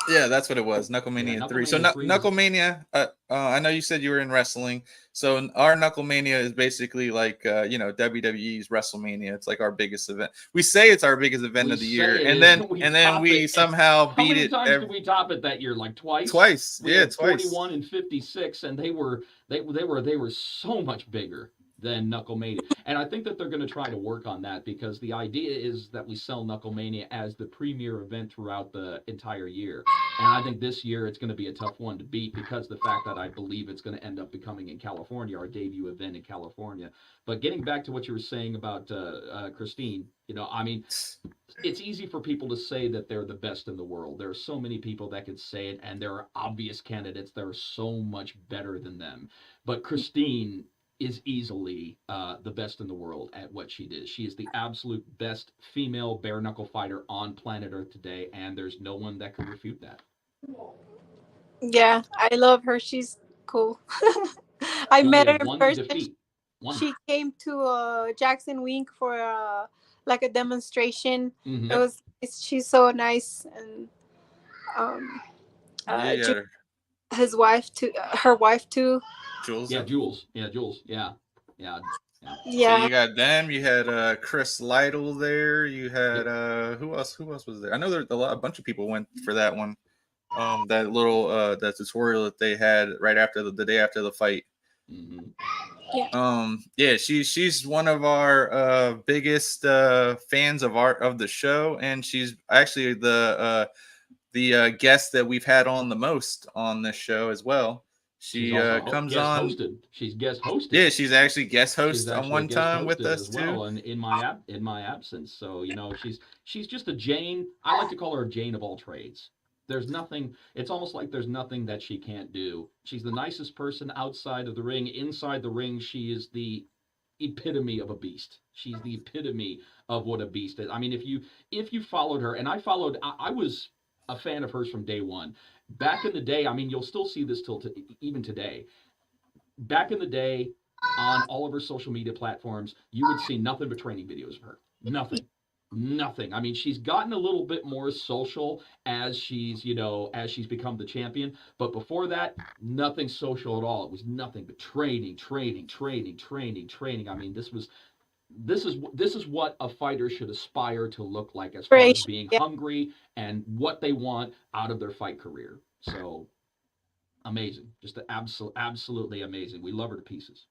Yeah, that's what it was. Knucklemania 3. So Knucklemania, I know you said you were in wrestling. So our Knucklemania is basically like WWE's WrestleMania. It's like our biggest event. We say it's our biggest event of the year, and then we somehow beat it. How many times did we top it that year? Like twice. Twice. Twice. 41 and 56, and they were so much bigger than Knucklemania. And I think that they're going to try to work on that, because the idea is that we sell Knucklemania as the premier event throughout the entire year. And I think this year it's going to be a tough one to beat, because the fact that I believe it's going to end up becoming in California, our debut event in California. But getting back to what you were saying about Christine, I mean, it's easy for people to say that they're the best in the world. There are so many people that could say it, and there are obvious candidates that are so much better than them. But Christine is easily the best in the world at what she did. She is the absolute best female bare knuckle fighter on planet Earth today, and there's no one that can refute that. Yeah, I love her. She's cool. I met her in person. She came to Jackson Wink for like a demonstration. Mm-hmm. She's so nice, and his wife too. Her wife too. Jules. Yeah, Jules. Yeah. So you got them. You had Chris Lytle there. You had who else was there? I know there's a bunch of people went for that one. That little that tutorial that they had right after the day after the fight. Mm-hmm. Yeah. She's one of our biggest fans of the show, and she's actually the guest that we've had on the most on this show as well. She She's also comes guest on. hosted. She's guest hosted. Yeah, she's actually guest She's host on actually one guest time with hosted us as too. well, and in my absence. So she's just a Jane. I like to call her a Jane of all trades. There's nothing. It's almost like there's nothing that she can't do. She's the nicest person outside of the ring. Inside the ring, she is the epitome of a beast. She's the epitome of what a beast is. I mean, if you followed her, and I was a fan of hers from day one. Back in the day, I mean, you'll still see this even today. Back in the day, on all of her social media platforms, you would see nothing but training videos of her. Nothing. I mean, she's gotten a little bit more social as she's become the champion. But before that, nothing social at all. It was nothing but training. I mean, this is what a fighter should aspire to look like as far as Inspiration. being Yeah. hungry and what they want out of their fight career. So amazing, just absolutely amazing. We love her to pieces.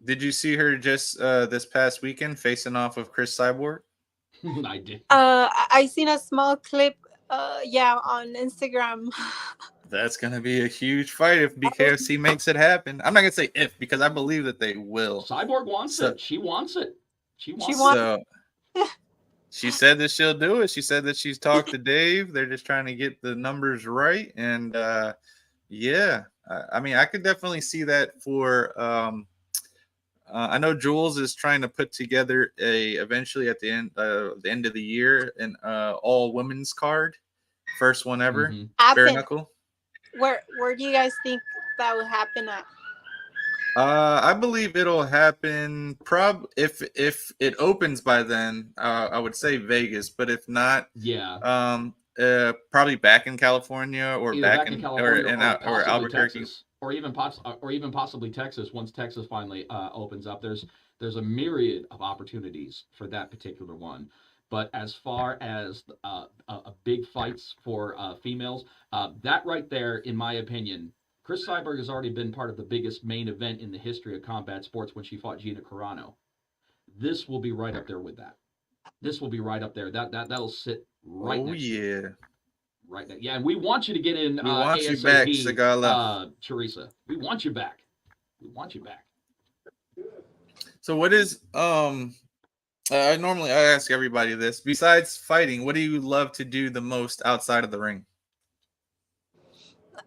Did you see her just this past weekend facing off of Chris Cyborg? I did. I seen a small clip. Yeah, on Instagram. That's gonna be a huge fight if BKFC makes it happen. I'm not gonna say if, because I believe that they will. Cyborg wants So- it. She wants it. She wants wants- So she said that she'll do it. She said that she's talked to Dave. They're just trying to get the numbers right, and yeah, I mean, I could definitely see that for. I know Jules is trying to put together eventually at the end of the year an all women's card, first one ever, Mhm. bare Happen. knuckle. Where do you guys think that would happen at? I believe it'll happen. If it opens by then, I would say Vegas. But if not, Yeah. probably back in California or Either back in in California or possibly Albuquerque. Texas, or even possibly Texas. Once Texas finally opens up, there's a myriad of opportunities for that particular one. But as far as big fights for females, that right there, in my opinion, Chris Cyborg has already been part of the biggest main event in the history of combat sports when she fought Gina Carano. This will be right up there with that. This will be right up there. That'll sit right Oh next to yeah. it. Right now. Yeah, and we want you to get in We want ASAP, you back, Sagala. Teresa. We want you back. We want you back. So what is I normally ask everybody this. Besides fighting, what do you love to do the most outside of the ring?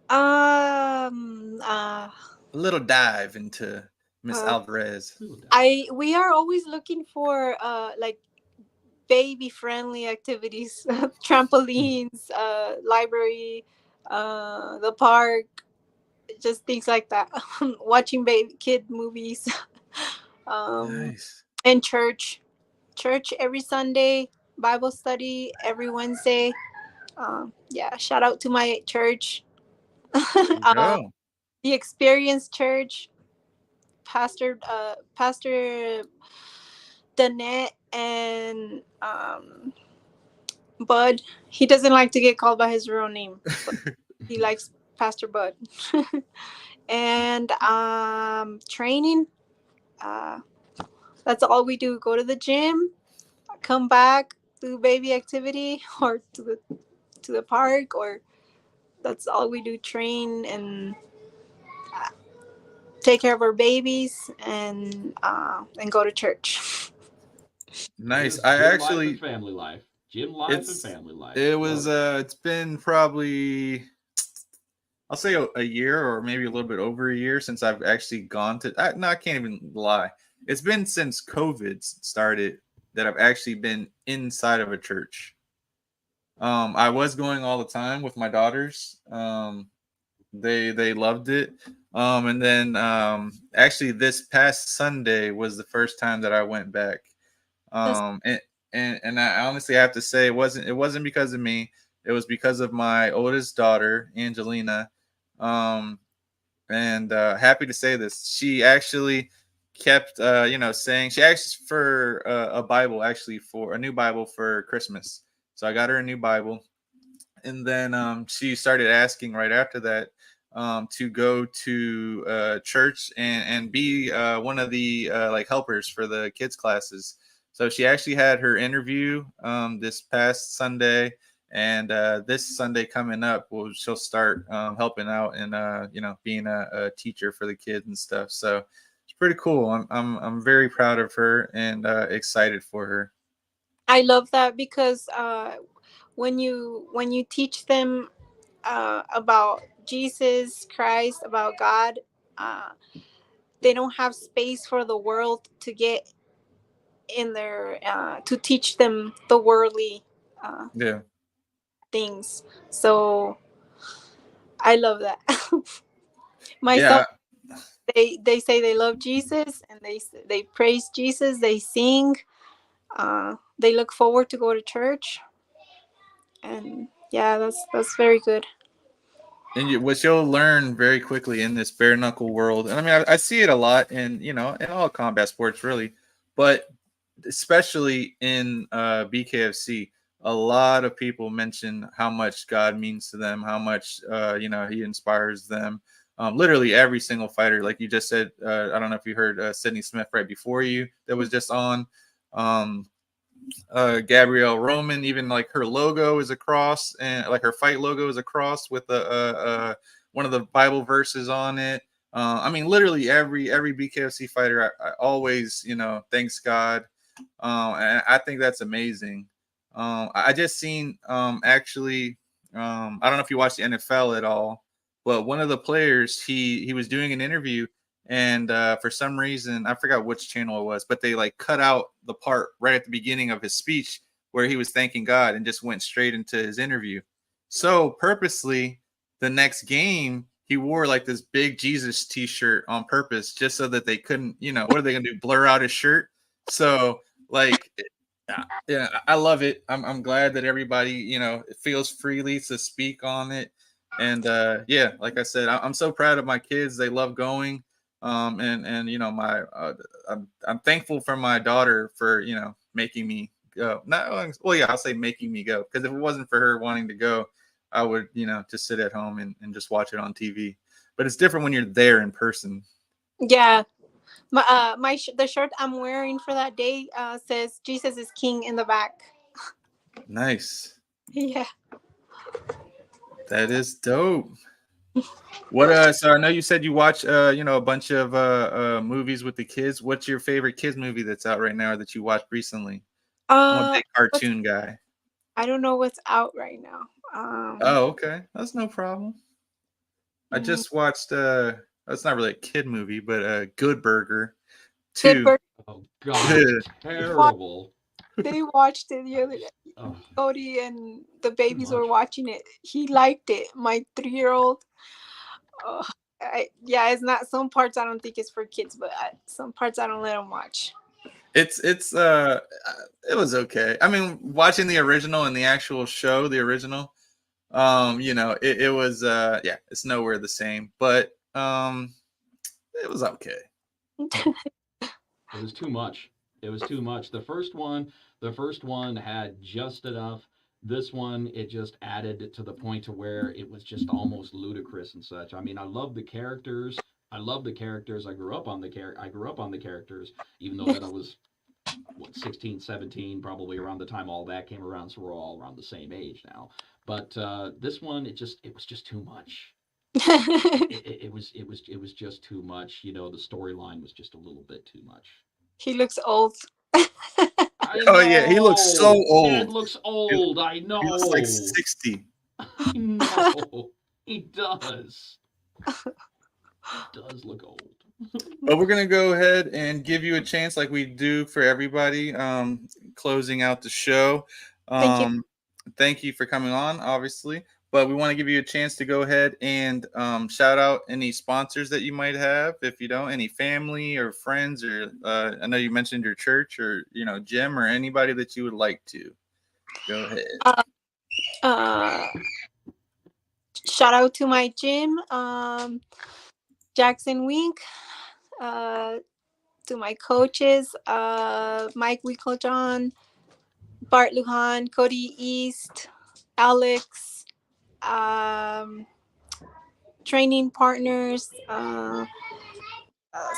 A little dive into Miss Alvarez. We are always looking for like baby friendly activities, trampolines, library, the park, just things like that. Watching baby kid movies, Nice. and church every Sunday, Bible study every Wednesday. Yeah, shout out to my church. Go. The Experience Church, Pastor Danette and Bud. He doesn't like to get called by his real name. But he likes Pastor Bud. And training. That's all we do. Go to the gym, come back, do baby activity, or to the park, or that's all we do. Train and take care of our babies and go to church. Nice. Gym I life actually and family life. Gym life and family life. It was it's been probably, I'll say a year or maybe a little bit over a year since I've actually gone to no, I can't even lie. It's been since COVID started that I've actually been inside of a church. I was going all the time with my daughters. They loved it. And then actually this past Sunday was the first time that I went back. And I honestly have to say it wasn't because of me. It was because of my oldest daughter, Angelina. And happy to say this. She actually kept saying she asked for a Bible, actually for a new Bible for Christmas. So I got her a new Bible. And then she started asking right after that to go to church and be one of the like helpers for the kids classes. So she actually had her interview this past Sunday, And this Sunday coming up, she'll start helping out and being a teacher for the kids and stuff. So it's pretty cool. I'm very proud of her and excited for her. I love that because when you teach them about Jesus Christ, about God, they don't have space for the world to get in there to teach them the worldly Yeah. things. So I love that. My son, Yeah. they say they love Jesus, and they praise Jesus, they sing, they look forward to go to church, and yeah, that's very good. And what you'll learn very quickly in this bare knuckle world, and I mean, I see it a lot in in all combat sports really, but especially in BKFC, a lot of people mention how much God means to them, how much He inspires them. Literally every single fighter, like you just said. I don't know if you heard Sydney Smith right before you that was just on. Gabrielle Roman, even like her logo is a cross, and like her fight logo is a cross with one of the Bible verses on it. I mean, literally every BKFC fighter, I always thanks God, and I think that's amazing. I just seen actually, I don't know if you watch the NFL at all, but one of the players he was doing an interview, and for some reason I forgot which channel it was, but they like cut out the part right at the beginning of his speech where he was thanking God and just went straight into his interview. So purposely, the next game he wore like this big Jesus t-shirt on purpose, just so that they couldn't, what are they gonna do, blur out his shirt? So like, yeah, I love it. I'm glad that everybody feels freely to speak on it. And yeah, like I said, I'm so proud of my kids. They love going. And my I'm thankful for my daughter for making me go. Not well, yeah, I'll say making me go, because if it wasn't for her wanting to go, I would just sit at home and just watch it on TV. But it's different when you're there in person. Yeah, the shirt I'm wearing for that day says Jesus is King in the back. Nice. Yeah. That is dope. What so I know you said you watch a bunch of movies with the kids. What's your favorite kids movie that's out right now or that you watched recently? I'm a big cartoon guy. I don't know what's out right now. Oh, okay. That's no problem. I just watched that's not really a kid movie, but Good Burger 2. Good Burger. Oh God, it's terrible. They watched it the other day. Oh, Cody and the babies were watching it. He liked it. My 3-year-old. Yeah, it's not. Some parts I don't think it's for kids, but some parts I don't let them watch. It was okay. I mean, watching the original and the actual show, the original, it was yeah, it's nowhere the same, but it was okay. it was too much. It was too much. The first one had just enough. This one, it just added to the point to where it was just almost ludicrous and such. I mean, I love the characters. I love the characters. I grew up on the characters, even though that I was 16, 17, probably around the time all that came around, so we're all around the same age now. But this one, it was just too much. it was just too much. The storyline was just a little bit too much. He looks old. Oh yeah, he looks so old. Dad looks old. I know. He looks like 60. I know. He does. He does look old. But we're gonna go ahead and give you a chance, like we do for everybody, closing out the show. Thank you for coming on, obviously. But we want to give you a chance to go ahead and shout out any sponsors that you might have, if you don't, any family or friends, or I know you mentioned your church or gym, or anybody that you would like to. Go ahead. Shout out to my gym, Jackson Wink. To my coaches, Mike Winklejohn, Bart Lujan, Cody East, Alex, training partners,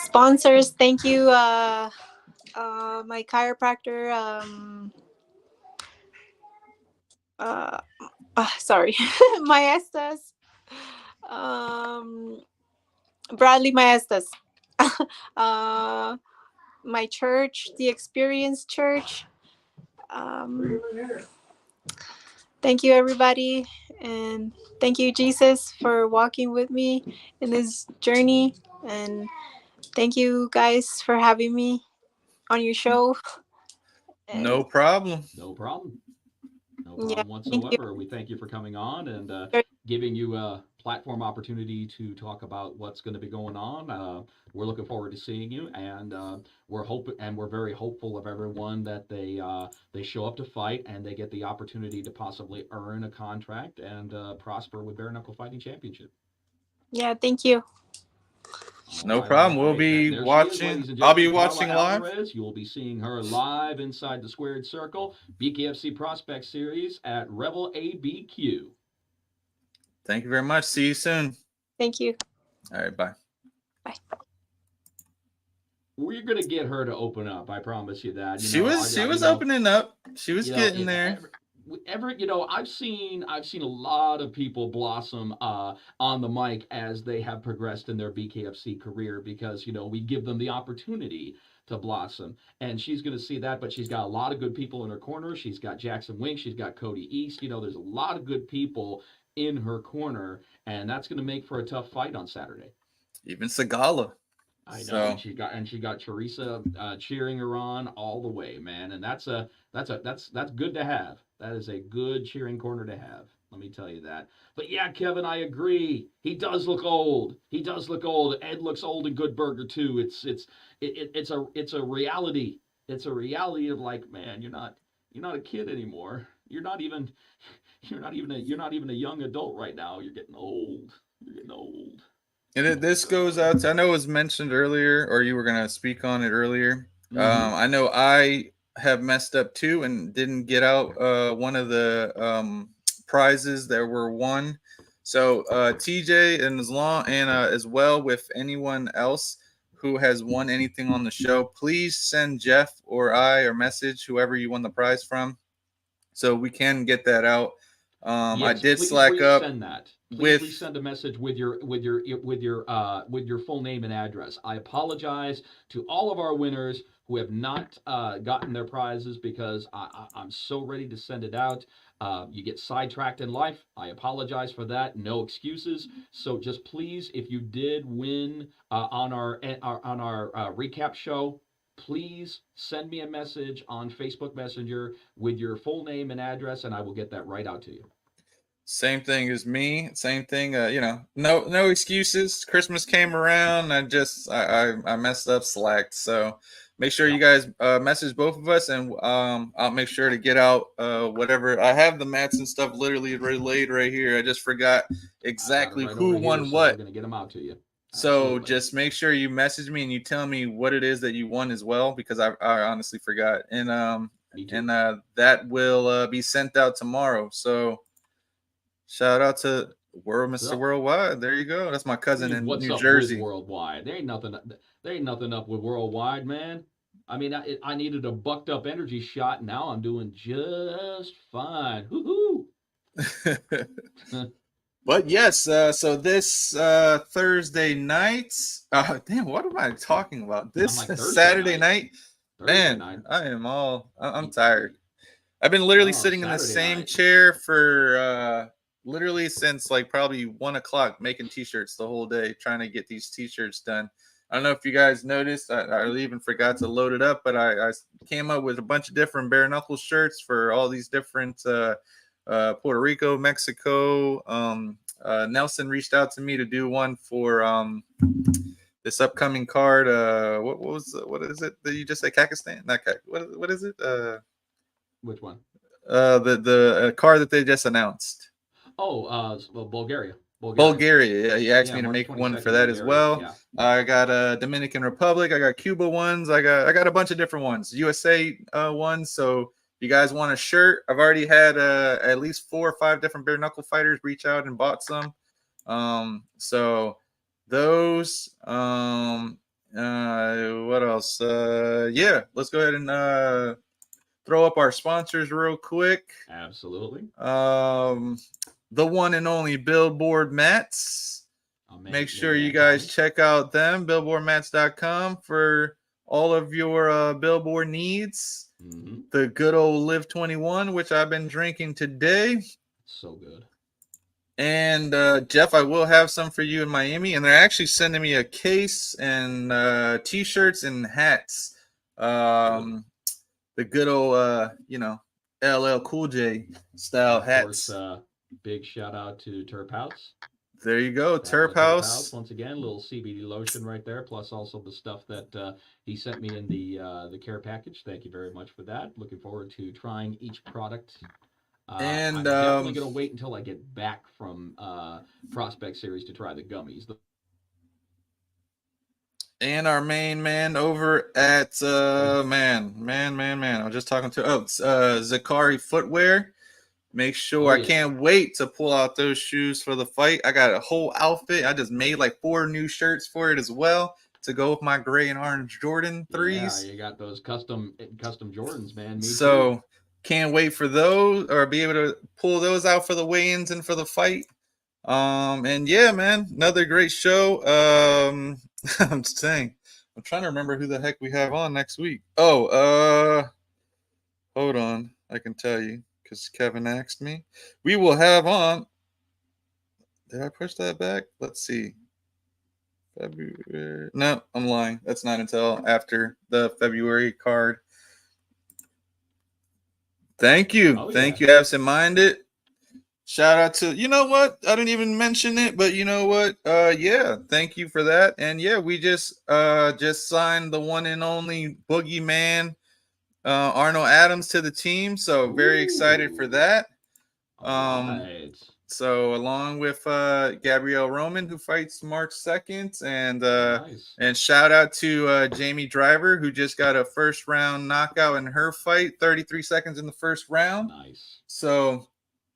sponsors. Thank you, my chiropractor, sorry, Maestas, Bradley Maestas, my church, the Experience Church. Thank you, everybody, and thank you, Jesus, for walking with me in this journey, and thank you guys for having me on your show. No And problem. No problem. No yeah, problem thank you. whatsoever. We thank you for coming on and giving you a platform opportunity to talk about what's going to be going on. We're looking forward to seeing you, and we're very hopeful of everyone that they show up to fight and they get the opportunity to possibly earn a contract and prosper with Bare Knuckle Fighting Championship. Yeah, thank you. No problem. We'll be There watching. she is, ladies and I'll gentlemen. be watching Karla live. Alverez. You will be seeing her live inside the Squared Circle BKFC Prospect Series at Rebel ABQ. Thank you very much. See you soon. Thank you. All right, bye. Bye. We're gonna get her to open up. I promise you that. She was opening up. She was getting there. I've seen a lot of people blossom on the mic as they have progressed in their BKFC career, because we give them the opportunity to blossom, and she's going to see that. But she's got a lot of good people in her corner. She's got Jackson Wink, she's got Cody East. There's a lot of good people in her corner, and that's going to make for a tough fight on Saturday. Even Segala. I know, and she got Teresa cheering her on all the way, man, and that's good to have. That is a good cheering corner to have. Let me tell you that. But yeah, Kevin, I agree. He does look old. He does look old. Ed looks old in Good Burger too. It's a reality. It's a reality of, like, man, you're not a kid anymore. You're not even a young adult right now. You're getting old. You're getting old. And this goes out to, I know it was mentioned earlier, or you were going to speak on it earlier. Mm-hmm. I know I have messed up too and didn't get out one of the prizes that were won. So TJ and as well with anyone else who has won anything on the show, please send Jeff or I or message whoever you won the prize from, so we can get that out. Yes, I did please slack up. resend that. Please resend a message with your full name and address. I apologize to all of our winners who have not gotten their prizes, because I'm so ready to send it out. You get sidetracked in life. I apologize for that. No excuses. So just please, if you did win on our recap show, please send me a message on Facebook Messenger with your full name and address, and I will get that right out to you. Same thing as me. Same thing. No excuses. Christmas came around. I messed up, slacked. So make sure you guys message both of us, and I'll make sure to get out whatever. I have the mats and stuff literally relayed right here. I just forgot exactly who won what. We're gonna get them out to you. So Absolutely. just make sure you message me and you tell me what it is that you won as well, because I honestly forgot. And that will be sent out tomorrow. So shout out to Mr. Worldwide. There you go. That's my cousin in New Jersey. With Worldwide? There ain't nothing up with Worldwide, man. I mean, I needed a bucked up energy shot. Now I'm doing just fine. Hoo-hoo. But yes, so this Thursday night, damn, what am I talking about? This Saturday night, man, I'm tired. I've been literally sitting in the same chair for literally since like probably 1 o'clock making t-shirts the whole day, trying to get these t-shirts done. I don't know if you guys noticed, I even forgot to load it up, but I came up with a bunch of different bare knuckle shirts for all these different Puerto Rico, Mexico. Nelson reached out to me to do one for this upcoming card. What is it that you just said? Kakistan? Not Kak. What is it? Which one? The card that they just announced. Oh, Bulgaria. Bulgaria. Yeah, he asked me to make one for that as well. Yeah. I got Dominican Republic. I got Cuba ones. I got a bunch of different ones. USA ones. So if you guys want a shirt, I've already had at least 4 or 5 different bare knuckle fighters reach out and bought some. So those. What else? Yeah, let's go ahead and throw up our sponsors real quick. Absolutely. The one and only Billboard Mats. Make sure you guys check out them, billboardmats.com, for all of your billboard needs. Mm-hmm. The good old Live 21, which I've been drinking today. So good. And Jeff, I will have some for you in Miami, and they're actually sending me a case and t-shirts and hats. The good old, LL Cool J style hats. Of course, big shout out to Terp House. There you go, Terp House. Once again, a little CBD lotion right there, plus also the stuff that he sent me in the care package. Thank you very much for that. Looking forward to trying each product. And I'm definitely going to wait until I get back from Prospect Series to try the gummies. And our main man over at I was just talking to ZICARI Footwear. Make sure I can't wait to pull out those shoes for the fight. I got a whole outfit. I just made like 4 new shirts for it as well to go with my gray and orange Jordan 3s. Yeah, you got those custom Jordans, man. Me so too. Can't wait for those, or be able to pull those out for the weigh-ins and for the fight. And yeah, man, another great show. I'm saying, I'm trying to remember who the heck we have on next week. Hold on, I can tell you because Kevin asked me. We will have on. Did I push that back? Let's see. February. No, I'm lying. That's not until after the February card. Thank you. Thank you, Absent Minded. Shout out to, you know what? I didn't even mention it, but you know what? Yeah, thank you for that. And yeah, we just signed the one and only Boogeyman, Arnold Adams, to the team. So very excited for that. Right. So along with Gabrielle Roman, who fights March 2nd, and shout out to Jamie Driver, who just got a first round knockout in her fight, 33 seconds in the first round. Nice. So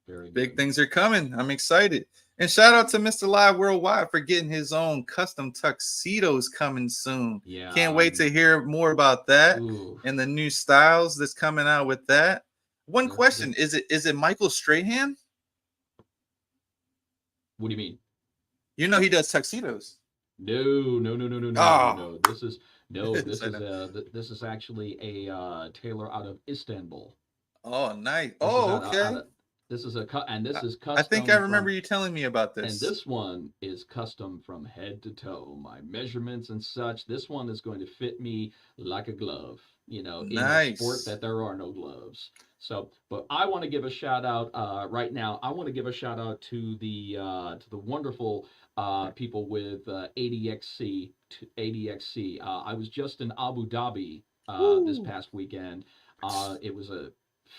very big things are coming. I'm excited. And shout out to Mr. Live Worldwide for getting his own custom tuxedos coming soon. Yeah. Can't wait to hear more about that and the new styles that's coming out with that. One question, is it Michael Strahan? What do you mean? You know he does tuxedos. No. This is actually a tailor out of Istanbul. Oh, nice. Okay. This is custom. I think I remember you telling me about this. And this one is custom from head to toe. My measurements and such. This one is going to fit me like a glove. In a sport that there are no gloves. So, but I want to give a shout out right now. I want to give a shout out to the wonderful people with ADXC. I was just in Abu Dhabi this past weekend. It was a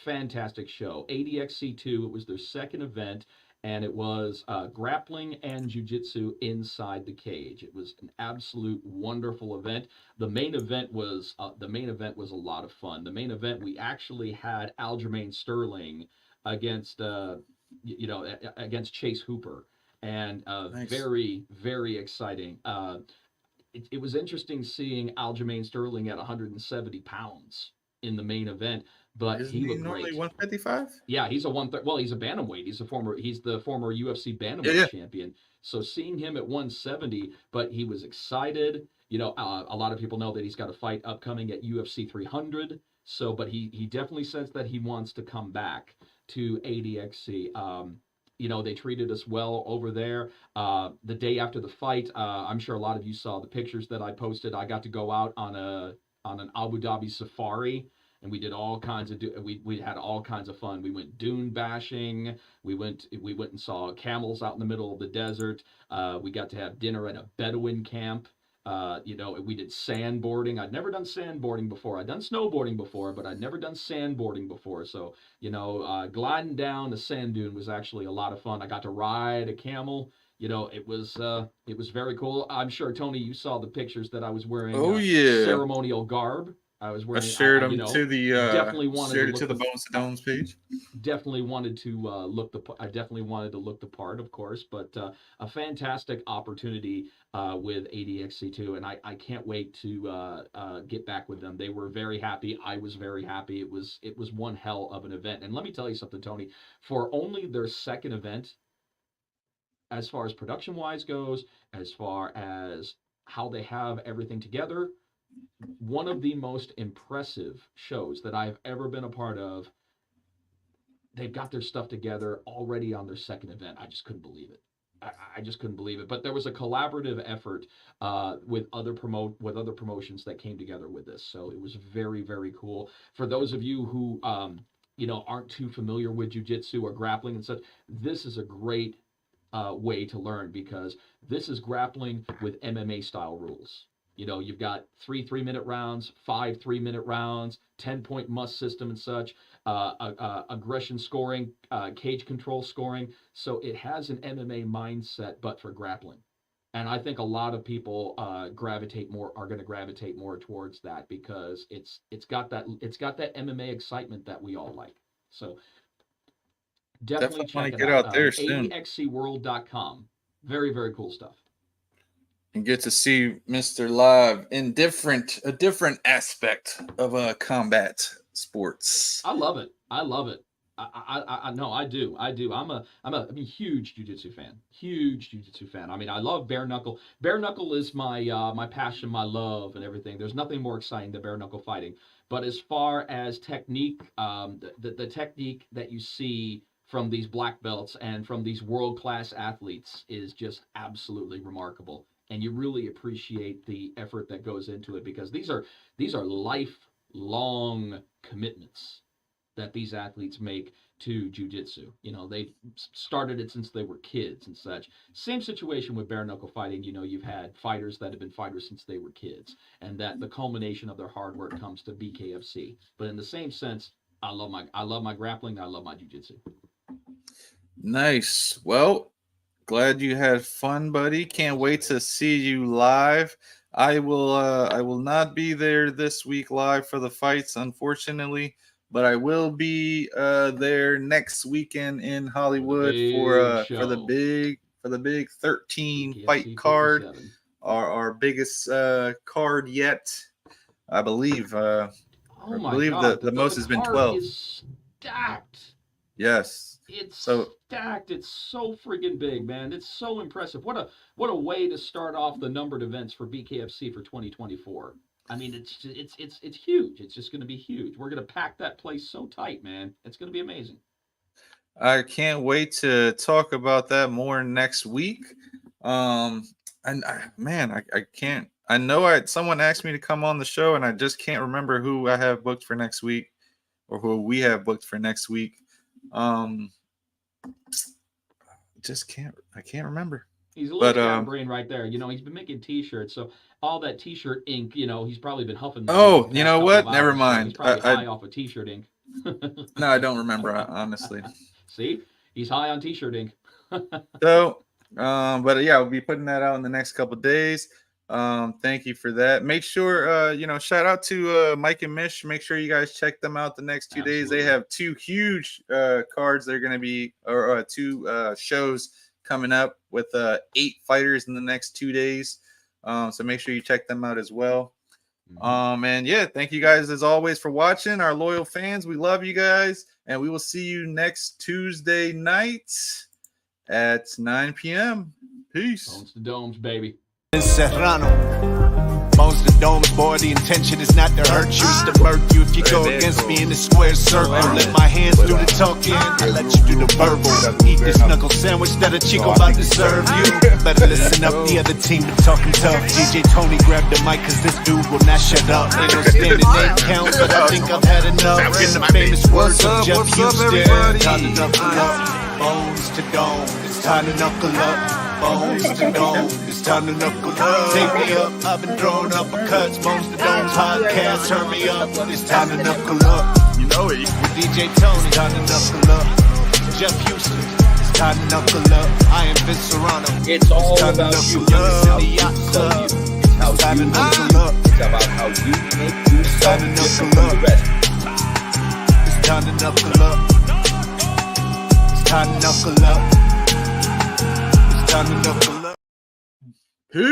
fantastic show. ADXC2. It was their second event. And it was grappling and jiu-jitsu inside the cage. It was an absolute wonderful event. The main event was a lot of fun. The main event, we actually had Aljamain Sterling against against Chase Hooper, and nice. Very, very exciting. It was interesting seeing Aljamain Sterling at 170 pounds in the main event. But he looked normally great. 155? Yeah, he's a he's a bantamweight. He's the former UFC bantamweight champion. So seeing him at 170, but he was excited. A lot of people know that he's got a fight upcoming at UFC 300. So, but he definitely sensed that he wants to come back to ADXC. They treated us well over there. The day after the fight, I'm sure a lot of you saw the pictures that I posted. I got to go out on an Abu Dhabi safari. And we did all kinds of we had all kinds of fun. We went dune bashing. We went and saw camels out in the middle of the desert. We got to have dinner at a Bedouin camp. We did sandboarding. I'd never done sandboarding before. I'd done snowboarding before, but I'd never done sandboarding before. So gliding down a sand dune was actually a lot of fun. I got to ride a camel. It was very cool. I'm sure, Tony, you saw the pictures that I was wearing. Oh yeah, ceremonial garb. I was I wearing. shared you them know, to the definitely wanted shared to it to look the Bones to Domes page. definitely wanted to I definitely wanted to look the part, of course, but a fantastic opportunity with ADXC2, and I can't wait to get back with them. They were very happy. I was very happy. It was one hell of an event. And let me tell you something, Tony, for only their second event, as far as production wise goes, as far as how they have everything together, one of the most impressive shows that I've ever been a part of. They've got their stuff together already on their second event. I just couldn't believe it. I just couldn't believe it. But there was a collaborative effort with other promotions that came together with this. So it was very, very cool. For those of you who aren't too familiar with jiu-jitsu or grappling and such, this is a great way to learn, because this is grappling with MMA style rules. You've got 3 3-minute rounds, 5 3-minute rounds, 10-point must system and such, aggression scoring, cage control scoring. So it has an MMA mindset, but for grappling. And I think a lot of people are going to gravitate more towards that, because it's got that MMA excitement that we all like. So definitely check it out. There soon. ADXCworld.com. Very, very cool stuff. And get to see Mr. Live in a different aspect of combat sports. I love it. I know I do. I'm a huge jiu-jitsu fan. I mean, I love bare knuckle. Bare knuckle is my passion, my love, and everything. There's nothing more exciting than bare knuckle fighting. But as far as technique, the technique that you see from these black belts and from these world-class athletes is just absolutely remarkable. And you really appreciate the effort that goes into it, because these are lifelong commitments that these athletes make to jiu-jitsu. They've started it since they were kids and such. Same situation with bare knuckle fighting. You've had fighters that have been fighters since they were kids, and that the culmination of their hard work comes to BKFC. But in the same sense, I love my grappling. I love my jiu-jitsu. Nice. Well, glad you had fun, buddy. Can't wait to see you live. I will not be there this week live for the fights, unfortunately, but I will be there next weekend in Hollywood for the big 13 fight card, our biggest card yet, I believe. I believe the most has been 12. Is stacked. Yes. It's stacked. It's so friggin' big, man. It's so impressive. What a way to start off the numbered events for BKFC for 2024. I mean, it's huge. It's just going to be huge. We're going to pack that place so tight, man. It's going to be amazing. I can't wait to talk about that more next week. I can't. I know someone asked me to come on the show, and I just can't remember who I have booked for next week, or who we have booked for next week. I can't remember. He's a little brain right there. He's been making T-shirts, so all that T-shirt ink, he's probably been huffing. Oh, you know what? Never mind. He's probably high off of T-shirt ink. No, I don't remember, honestly. See, he's high on T-shirt ink. So, but yeah, we'll be putting that out in the next couple of days. Thank you for that. Make sure, shout out to Mike and Mish. Make sure you guys check them out the next 2 days. They have 2 huge cards. They're going to be, or 2 shows coming up with 8 fighters in the next 2 days. So make sure you check them out as well. And yeah, thank you guys as always for watching. Our loyal fans, we love you guys, and we will see you next Tuesday night at 9 p.m. Peace. Bones to Domes, baby. Serrano. Bones to Domes, boy, the intention is not to hurt you, it's to murk you. If you go against me in the square circle, let my hands do the talking, I let you do the verbal. Eat this knuckle sandwich that a Chico about to serve you. Better listen up, the other team been talking tough. DJ Tony grabbed the mic, cause this dude will not shut up. Ain't no standing name count, but I think I've had enough. In the famous words of Jeff Houston, time to knuckle up. Bones to Dome, it's time to knuckle up. Bones to Dome, it's time to knuckle up. Take me up, I've been throwing uppercuts. Bones to Dome podcast, turn me up. It's time to knuckle up. You know it. With DJ Tony, time to knuckle up. Jeff Houston, it's time to knuckle up. I am Vince Serrano. It's all about you. It's It's how you make, it's about how you make time to knuckle up. It's time to knuckle up. It's time to knuckle up. It's time to knuckle up. Peace.